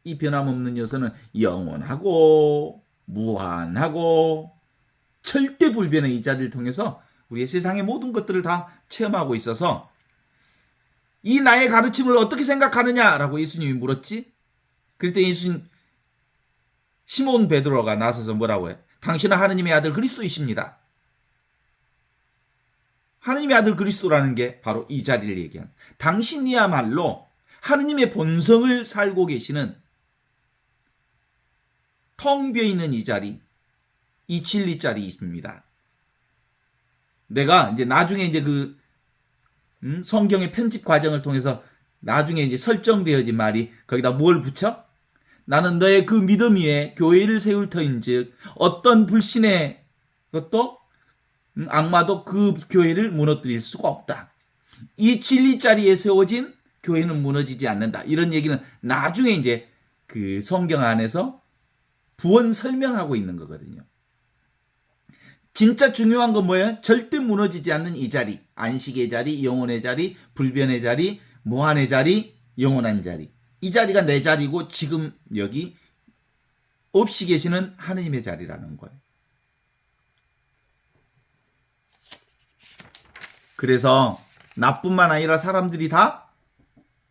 이 변함없는 요소는 영원하고 무한하고 절대 불변의 이 자리를 통해서 우리의 세상의 모든 것들을 다 체험하고 있어서 이 나의 가르침을 어떻게 생각하느냐라고 예수님이 물었지. 그랬더니 예수님, 시몬 베드로가 나서서 뭐라고 해? 당신은 하느님의 아들 그리스도이십니다. 하느님의 아들 그리스도라는 게 바로 이 자리를 얘기하는, 당신이야말로 하느님의 본성을 살고 계시는 텅 비어있는 이 자리, 이 진리 자리입니다. 내가 이제 나중에 이제 그 성경의 편집 과정을 통해서 나중에 이제 설정되어진 말이 거기다 뭘 붙여? 나는 너의 그 믿음 위에 교회를 세울 터인즉 어떤 불신의 것도 악마도 그 교회를 무너뜨릴 수가 없다. 이 진리 자리에 세워진 교회는 무너지지 않는다. 이런 얘기는 나중에 이제 그 성경 안에서 부언 설명하고 있는 거거든요. 진짜 중요한 건 뭐예요? 절대 무너지지 않는 이 자리. 안식의 자리, 영혼의 자리, 불변의 자리, 무한의 자리, 영원한 자리. 이 자리가 내 자리고 지금 여기 없이 계시는 하느님의 자리라는 거예요. 그래서 나뿐만 아니라 사람들이 다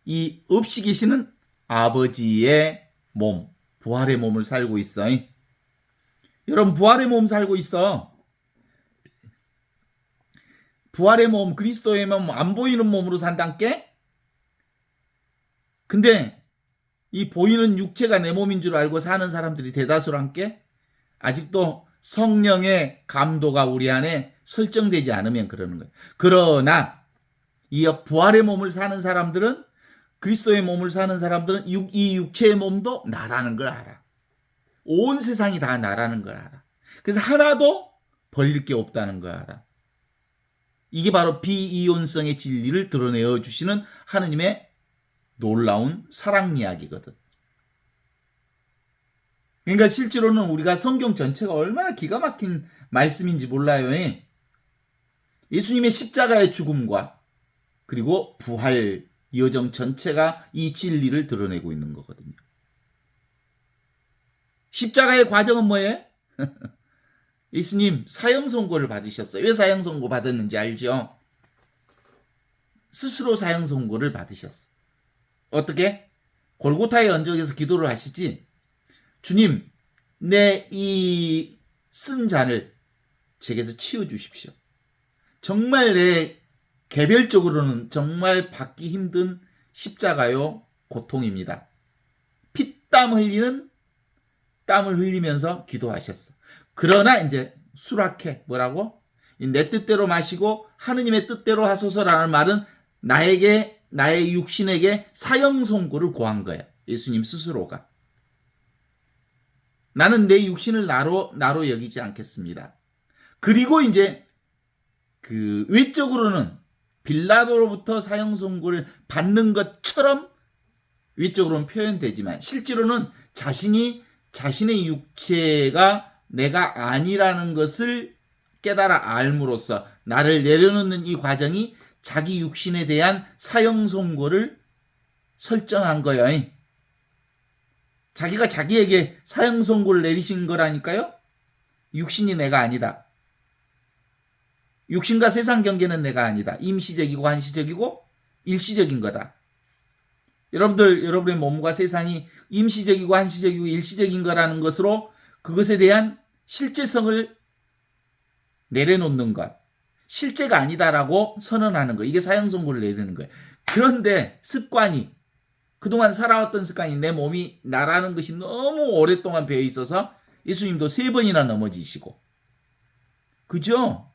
이 없이 계시는 아버지의 몸, 부활의 몸을 살고 있어. 여러분, 부활의 몸 살고 있어. 부활의 몸, 그리스도의 몸, 안 보이는 몸으로 산단께? 근데 이 보이는 육체가 내 몸인 줄 알고 사는 사람들이 대다수란 게 아직도 성령의 감도가 우리 안에 설정되지 않으면 그러는 거예요. 그러나 이 부활의 몸을 사는 사람들은, 그리스도의 몸을 사는 사람들은 이 육체의 몸도 나라는 걸 알아. 온 세상이 다 나라는 걸 알아. 그래서 하나도 버릴 게 없다는 걸 알아. 이게 바로 비이혼성의 진리를 드러내어 주시는 하느님의 놀라운 사랑 이야기거든. 그러니까 실제로는 우리가 성경 전체가 얼마나 기가 막힌 말씀인지 몰라요. 예수님의 십자가의 죽음과 그리고 부활 여정 전체가 이 진리를 드러내고 있는 거거든요. 십자가의 과정은 뭐예요? 예수님 사형 선고를 받으셨어요. 왜 사형 선고 받았는지 알죠? 스스로 사형 선고를 받으셨어. 어떻게? 골고타의 언덕에서 기도를 하시지. 주님, 내 이 쓴 잔을 제게서 치워 주십시오. 정말 내 개별적으로는 정말 받기 힘든 십자가요 고통입니다. 피땀 흘리는, 땀을 흘리면서 기도하셨어. 그러나 이제 수락해. 뭐라고? 내 뜻대로 마시고 하느님의 뜻대로 하소서라는 말은 나의 육신에게 사형 선고를 고한 거야. 예수님 스스로가. 나는 내 육신을 나로 여기지 않겠습니다. 그리고 이제 그 외적으로는 빌라도로부터 사형 선고를 받는 것처럼 외적으로는 표현되지만 실제로는 자신의 육체가 내가 아니라는 것을 깨달아 알므로써 나를 내려놓는 이 과정이 자기 육신에 대한 사형 선고를 설정한 거예요. 자기가 자기에게 사형 선고를 내리신 거라니까요. 육신이 내가 아니다. 육신과 세상 경계는 내가 아니다. 임시적이고 한시적이고 일시적인 거다. 여러분의 몸과 세상이 임시적이고 한시적이고 일시적인 거라는 것으로 그것에 대한 실제성을 내려놓는 것. 실제가 아니다라고 선언하는 거. 이게 사형 선고를 내리는 거예요. 그런데 습관이, 그동안 살아왔던 습관이 내 몸이 나라는 것이 너무 오랫동안 배어 있어서 예수님도 3번이나 넘어지시고. 그죠?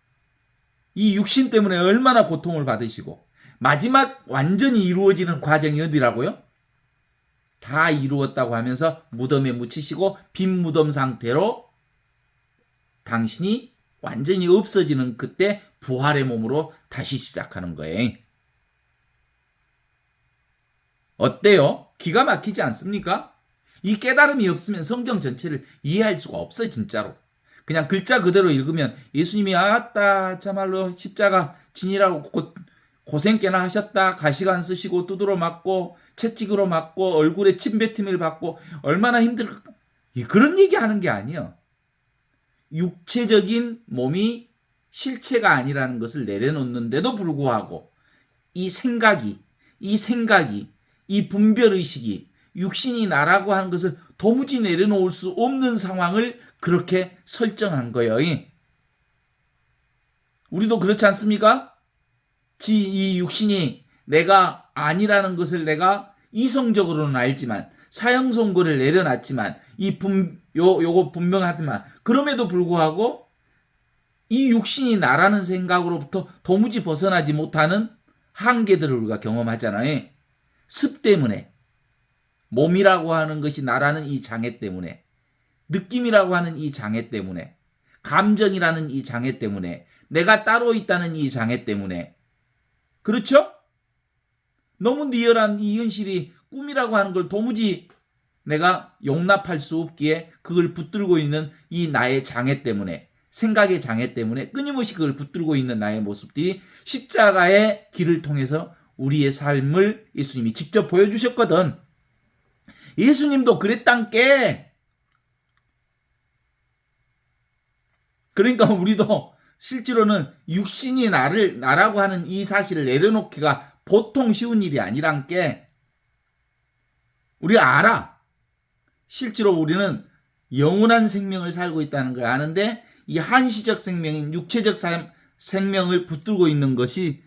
이 육신 때문에 얼마나 고통을 받으시고. 마지막 완전히 이루어지는 과정이 어디라고요? 다 이루었다고 하면서 무덤에 묻히시고 빈 무덤 상태로 당신이 완전히 없어지는 그때 부활의 몸으로 다시 시작하는 거예요. 어때요? 기가 막히지 않습니까? 이 깨달음이 없으면 성경 전체를 이해할 수가 없어요, 진짜로. 그냥 글자 그대로 읽으면 예수님이 아따 참말로 십자가 지니라고 고생 꽤나 하셨다. 가시관 쓰시고 두드러 맞고 채찍으로 맞고 얼굴에 침뱉음을 받고 얼마나 힘들까. 그런 얘기하는 게 아니에요. 육체적인 몸이 실체가 아니라는 것을 내려놓는데도 불구하고 이 생각이 이 분별의식이 육신이 나라고 하는 것을 도무지 내려놓을 수 없는 상황을 그렇게 설정한 거예요. 우리도 그렇지 않습니까? 이 육신이 내가 아니라는 것을 내가 이성적으로는 알지만 사형 선고를 내려놨지만 요거 분명하지만 그럼에도 불구하고 이 육신이 나라는 생각으로부터 도무지 벗어나지 못하는 한계들을 우리가 경험하잖아요. 습 때문에, 몸이라고 하는 것이 나라는 이 장애 때문에, 느낌이라고 하는 이 장애 때문에, 감정이라는 이 장애 때문에, 내가 따로 있다는 이 장애 때문에. 그렇죠? 너무 리얼한 이 현실이 꿈이라고 하는 걸 도무지 내가 용납할 수 없기에 그걸 붙들고 있는 이 나의 장애 때문에, 생각의 장애 때문에 끊임없이 그걸 붙들고 있는 나의 모습들이 십자가의 길을 통해서 우리의 삶을 예수님이 직접 보여주셨거든. 예수님도 그랬단께. 그러니까 우리도 실제로는 육신이 나라고 하는 이 사실을 내려놓기가 보통 쉬운 일이 아니란께. 우리가 알아. 실제로 우리는 영원한 생명을 살고 있다는 걸 아는데 이 한시적 생명인 육체적 생명을 붙들고 있는 것이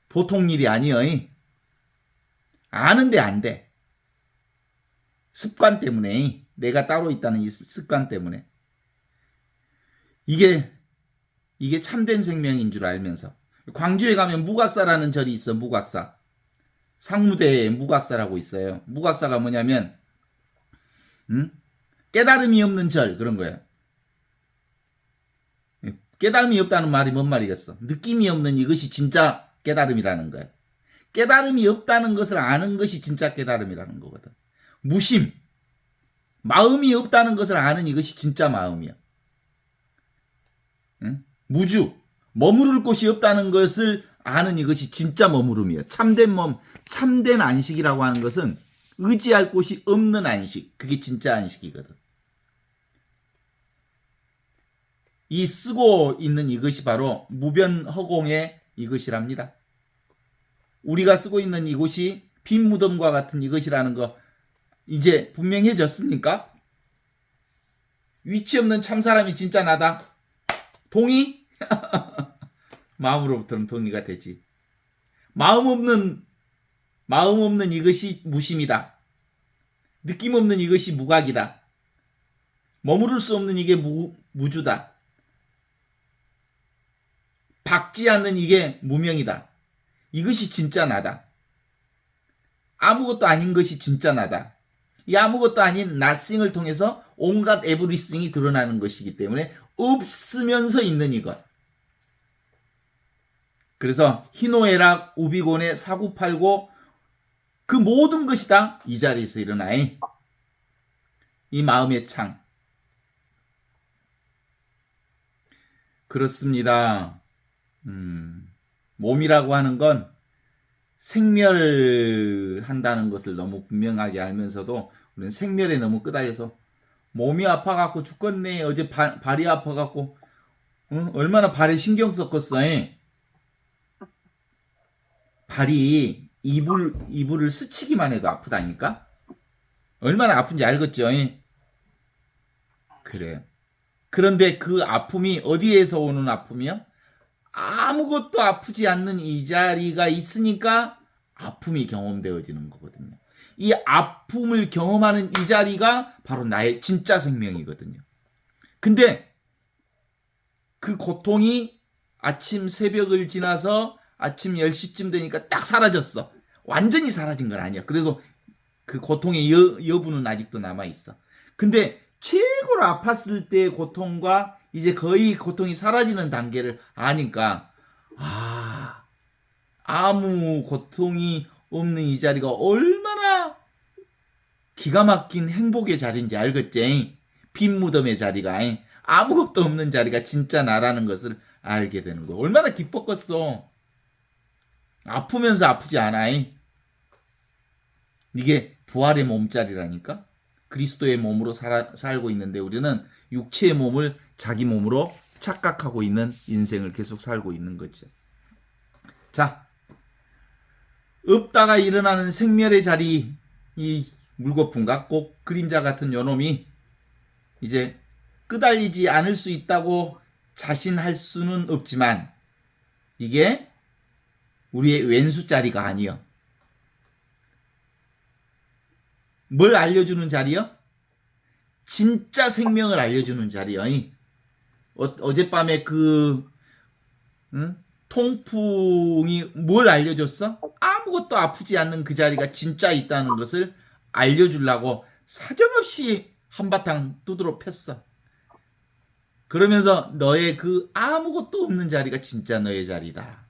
보통 일이 아니에요. 아는데 안 돼. 습관 때문에. 내가 따로 있다는 이 습관 때문에. 이게 참된 생명인 줄 알면서. 광주에 가면 무각사라는 절이 있어. 무각사. 상무대에 무각사라고 있어요. 무각사가 뭐냐면 깨달음이 없는 절, 그런 거예요. 깨달음이 없다는 말이 뭔 말이겠어? 느낌이 없는 이것이 진짜 깨달음이라는 거예요. 깨달음이 없다는 것을 아는 것이 진짜 깨달음이라는 거거든. 무심, 마음이 없다는 것을 아는 이것이 진짜 마음이야. 응? 무주, 머무를 곳이 없다는 것을 아는 이것이 진짜 머무름이야. 참된 안식이라고 하는 것은 의지할 곳이 없는 안식, 그게 진짜 안식이거든. 이 쓰고 있는 이것이 바로 무변허공의 이것이랍니다. 우리가 쓰고 있는 이곳이 빈 무덤과 같은 이것이라는 거 이제 분명해졌습니까? 위치 없는 참사람이 진짜 나다. 동의? 마음으로부터는 동의가 되지. 마음 없는 이것이 무심이다. 느낌 없는 이것이 무각이다. 머무를 수 없는 이게 무주다. 박지 않는 이게 무명이다. 이것이 진짜 나다. 아무것도 아닌 것이 진짜 나다. 이 아무것도 아닌 nothing을 통해서 온갖 everything이 드러나는 것이기 때문에 없으면서 있는 이것. 그래서 희노애락 우비곤의 사구팔고 그 모든 것이 다 이 자리에서 일어나이. 이 마음의 창. 그렇습니다. 몸이라고 하는 건 생멸한다는 것을 너무 분명하게 알면서도 우리는 생멸에 너무 끄달려서 몸이 아파갖고 죽겠네. 어제 발이 아파갖고 얼마나 발에 신경 썼겠어. 발이 이불을 스치기만 해도 아프다니까. 얼마나 아픈지 알겠죠. 그래. 그런데 그 아픔이 어디에서 오는 아픔이야? 아무것도 아프지 않는 이 자리가 있으니까 아픔이 경험되어지는 거거든요. 이 아픔을 경험하는 이 자리가 바로 나의 진짜 생명이거든요. 근데 그 고통이 아침 새벽을 지나서 아침 10시쯤 되니까 딱 사라졌어. 완전히 사라진 건 아니야. 그래도 그 고통의 여부는 아직도 남아있어. 근데 최고로 아팠을 때의 고통과 이제 거의 고통이 사라지는 단계를 아니까 아무 고통이 없는 이 자리가 얼마나 기가 막힌 행복의 자리인지 알겠지? 빈 무덤의 자리가 아무것도 없는 자리가 진짜 나라는 것을 알게 되는 거. 얼마나 기뻤겠어. 아프면서 아프지 않아. 이게 부활의 몸자리라니까. 그리스도의 몸으로 살고 있는데 우리는 육체의 몸을 자기 몸으로 착각하고 있는 인생을 계속 살고 있는 거죠. 자, 없다가 일어나는 생멸의 자리, 이 물거품과 꼭 그림자 같은 요놈이 이제 끄달리지 않을 수 있다고 자신할 수는 없지만 이게 우리의 왼수 자리가 아니요. 뭘 알려주는 자리요? 진짜 생명을 알려주는 자리요. 어젯밤에 통풍이 뭘 알려줬어? 아무것도 아프지 않는 그 자리가 진짜 있다는 것을 알려주려고 사정없이 한바탕 두드러 폈어. 그러면서 너의 그 아무것도 없는 자리가 진짜 너의 자리다.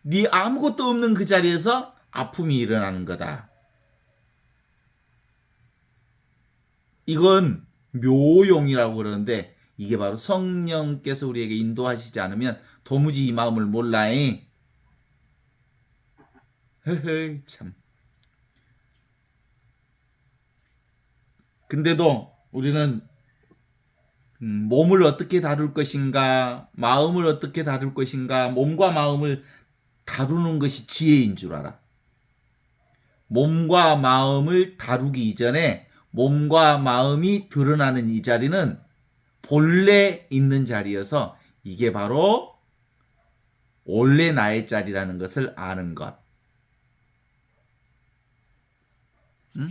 네 아무것도 없는 그 자리에서 아픔이 일어나는 거다. 이건 묘용이라고 그러는데 이게 바로 성령께서 우리에게 인도하시지 않으면 도무지 이 마음을 몰라. 허허 참. 근데도 우리는 몸을 어떻게 다룰 것인가, 마음을 어떻게 다룰 것인가, 몸과 마음을 다루는 것이 지혜인 줄 알아. 몸과 마음을 다루기 이전에 몸과 마음이 드러나는 이 자리는 본래 있는 자리여서 이게 바로 원래 나의 자리라는 것을 아는 것. 응?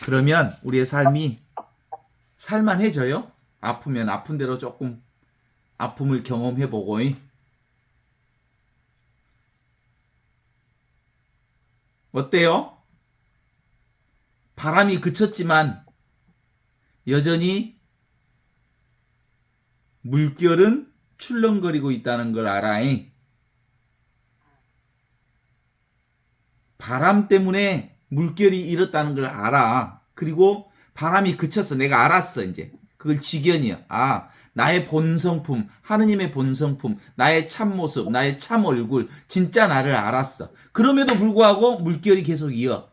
그러면 우리의 삶이 살만해져요. 아프면 아픈 대로 조금 아픔을 경험해보고. 어때요? 바람이 그쳤지만 여전히 물결은 출렁거리고 있다는 걸 알아. 바람 때문에 물결이 일었다는 걸 알아. 그리고 바람이 그쳤어. 내가 알았어, 이제. 그걸 직연이야. 아, 나의 본성품, 하느님의 본성품, 나의 참모습, 나의 참 얼굴, 진짜 나를 알았어. 그럼에도 불구하고 물결이 계속 이어.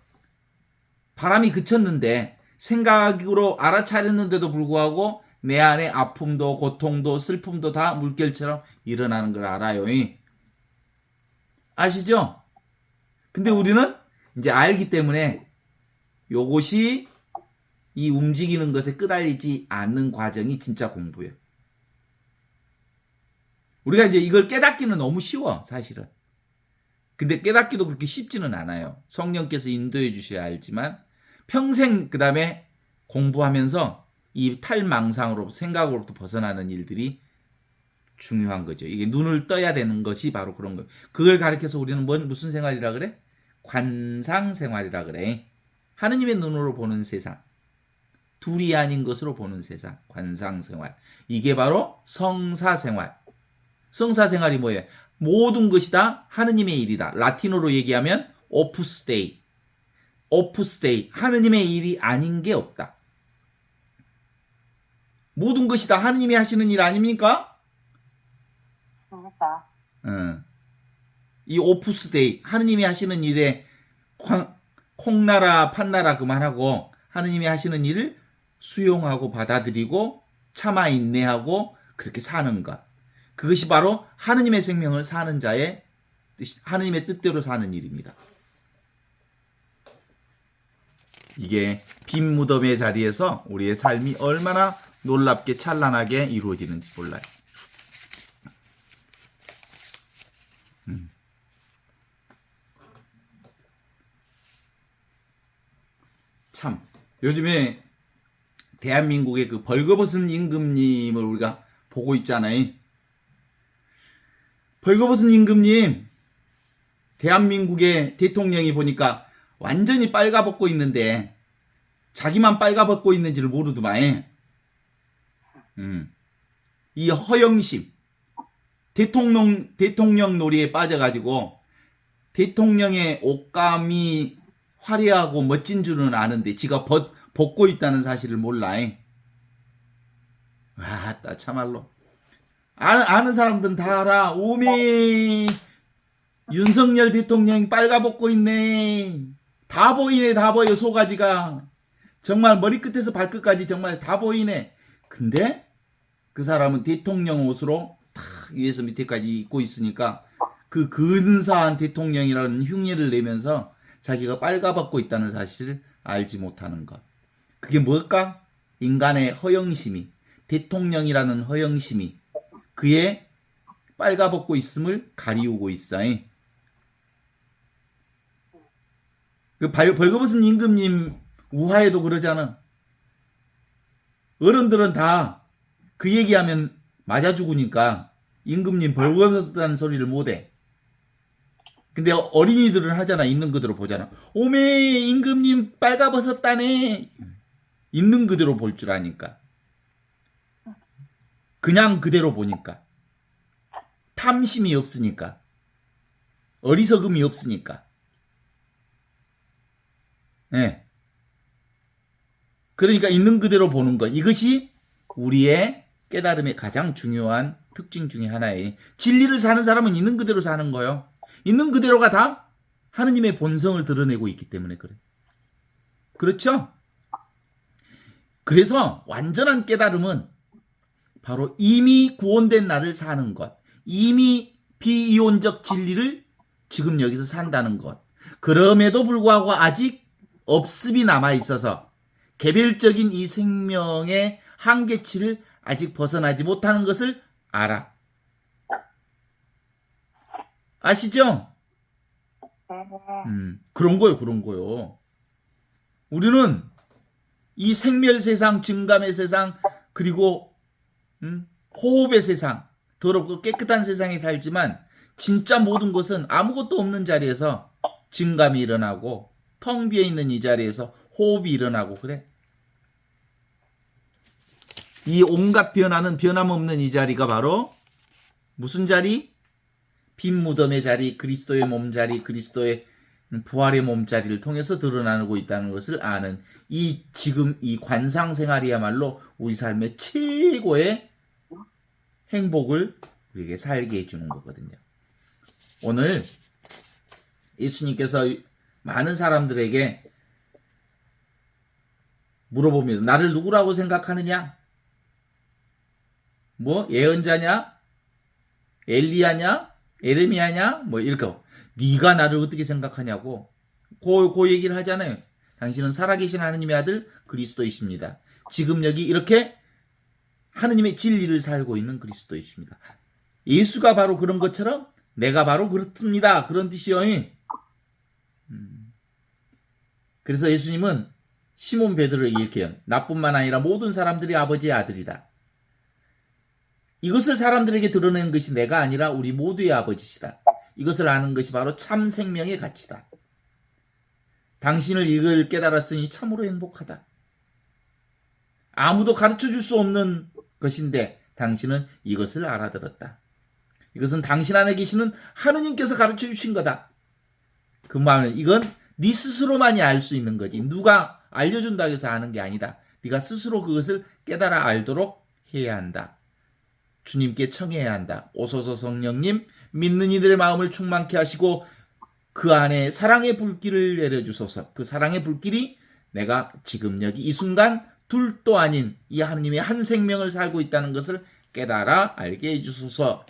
바람이 그쳤는데, 생각으로 알아차렸는데도 불구하고 내 안에 아픔도 고통도 슬픔도 다 물결처럼 일어나는 걸 알아요. 아시죠? 근데 우리는 이제 알기 때문에 요것이 이 움직이는 것에 끄달리지 않는 과정이 진짜 공부예요. 우리가 이제 이걸 깨닫기는 너무 쉬워, 사실은. 근데 깨닫기도 그렇게 쉽지는 않아요. 성령께서 인도해 주셔야 알지만 평생 그 다음에 공부하면서 이 탈망상으로 생각으로부터 벗어나는 일들이 중요한 거죠. 이게 눈을 떠야 되는 것이 바로 그런 거예요. 그걸 가르쳐서 우리는 무슨 생활이라 그래? 관상 생활이라 그래. 하느님의 눈으로 보는 세상. 둘이 아닌 것으로 보는 세상. 관상 생활. 이게 바로 성사 생활. 성사 생활이 뭐예요? 모든 것이 다 하느님의 일이다. 라틴어로 얘기하면 오푸스 데이. 오푸스 데이. 하느님의 일이 아닌 게 없다. 모든 것이 다 하느님이 하시는 일 아닙니까? 맞습니다. 이 오푸스 데이. 하느님이 하시는 일에 콩나라 판나라 그만하고 하느님이 하시는 일을 수용하고 받아들이고 참아 인내하고 그렇게 사는 것. 그것이 바로 하느님의 생명을 사는 자의 하느님의 뜻대로 사는 일입니다. 이게 빈 무덤의 자리에서 우리의 삶이 얼마나 놀랍게 찬란하게 이루어지는지 몰라요. 참 요즘에 대한민국의 그 벌거벗은 임금님을 우리가 보고 있잖아요. 벌거벗은 임금님, 대한민국의 대통령이 보니까 완전히 빨가벗고 있는데 자기만 빨가벗고 있는지를 모르더만. 이 허영심, 대통령 놀이에 빠져가지고 대통령의 옷감이 화려하고 멋진 줄은 아는데 지가 벗고 있다는 사실을 몰라. 아따 참말로. 아는 사람들은 다 알아. 오메 윤석열 대통령이 빨가벗고 있네. 다 보이네. 다 보여. 소가지가. 정말 머리끝에서 발끝까지 정말 다 보이네. 근데 그 사람은 대통령 옷으로 탁 위에서 밑에까지 입고 있으니까 그 근사한 대통령이라는 흉내를 내면서 자기가 빨가벗고 있다는 사실을 알지 못하는 것. 그게 뭘까? 인간의 허영심이, 대통령이라는 허영심이 그의 빨가벗고 있음을 가리우고 있어. 그 벌거벗은 임금님 우화에도 그러잖아. 어른들은 다 그 얘기하면 맞아 죽으니까 임금님 벌거벗었다는 소리를 못해. 근데 어린이들은 하잖아. 있는 그대로 보잖아. 오메 임금님 빨가벗었다네. 있는 그대로 볼 줄 아니까. 그냥 그대로 보니까. 탐심이 없으니까. 어리석음이 없으니까. 네. 그러니까 있는 그대로 보는 것. 이것이 우리의 깨달음의 가장 중요한 특징 중에 하나예요. 진리를 사는 사람은 있는 그대로 사는 거예요. 있는 그대로가 다 하느님의 본성을 드러내고 있기 때문에 그래. 그렇죠? 그래서 완전한 깨달음은 바로 이미 구원된 나를 사는 것. 이미 비이혼적 진리를 지금 여기서 산다는 것. 그럼에도 불구하고 아직 업습이 남아있어서 개별적인 이 생명의 한계치를 아직 벗어나지 못하는 것을 알아. 아시죠? 그런 거요, 그런 거요. 우리는 이 생멸 세상, 증감의 세상, 그리고 호흡의 세상, 더럽고 깨끗한 세상에 살지만 진짜 모든 것은 아무것도 없는 자리에서 증감이 일어나고 텅 비어 있는 이 자리에서 호흡이 일어나고 그래. 이 온갖 변화는 변함없는 이 자리가 바로 무슨 자리? 빈 무덤의 자리, 그리스도의 몸자리, 그리스도의 부활의 몸자리를 통해서 드러나고 있다는 것을 아는 이 지금 이 관상생활이야말로 우리 삶의 최고의 행복을 우리에게 살게 해주는 거거든요. 오늘 예수님께서 많은 사람들에게 물어봅니다. 나를 누구라고 생각하느냐? 뭐 예언자냐? 엘리야냐? 에레미야냐? 뭐 이렇게 네가 나를 어떻게 생각하냐고 그 얘기를 하잖아요. 당신은 살아계신 하느님의 아들 그리스도이십니다. 지금 여기 이렇게 하느님의 진리를 살고 있는 그리스도이십니다. 예수가 바로 그런 것처럼 내가 바로 그렇습니다. 그런 뜻이요. 그래서 예수님은 시몬 베드로에게 이렇게 해요. 나뿐만 아니라 모든 사람들이 아버지의 아들이다. 이것을 사람들에게 드러내는 것이 내가 아니라 우리 모두의 아버지시다. 이것을 아는 것이 바로 참 생명의 가치다. 당신을 이걸 깨달았으니 참으로 행복하다. 아무도 가르쳐줄 수 없는 것인데 당신은 이것을 알아들었다. 이것은 당신 안에 계시는 하느님께서 가르쳐주신 거다. 그 말은 이건 네 스스로만이 알 수 있는 거지. 누가 알려준다고 해서 아는 게 아니다. 네가 스스로 그것을 깨달아 알도록 해야 한다. 주님께 청해야 한다. 오소서 성령님, 믿는 이들의 마음을 충만케 하시고 그 안에 사랑의 불길을 내려주소서. 그 사랑의 불길이 내가 지금 여기 이 순간 둘도 아닌 이 하느님의 한 생명을 살고 있다는 것을 깨달아 알게 해주소서.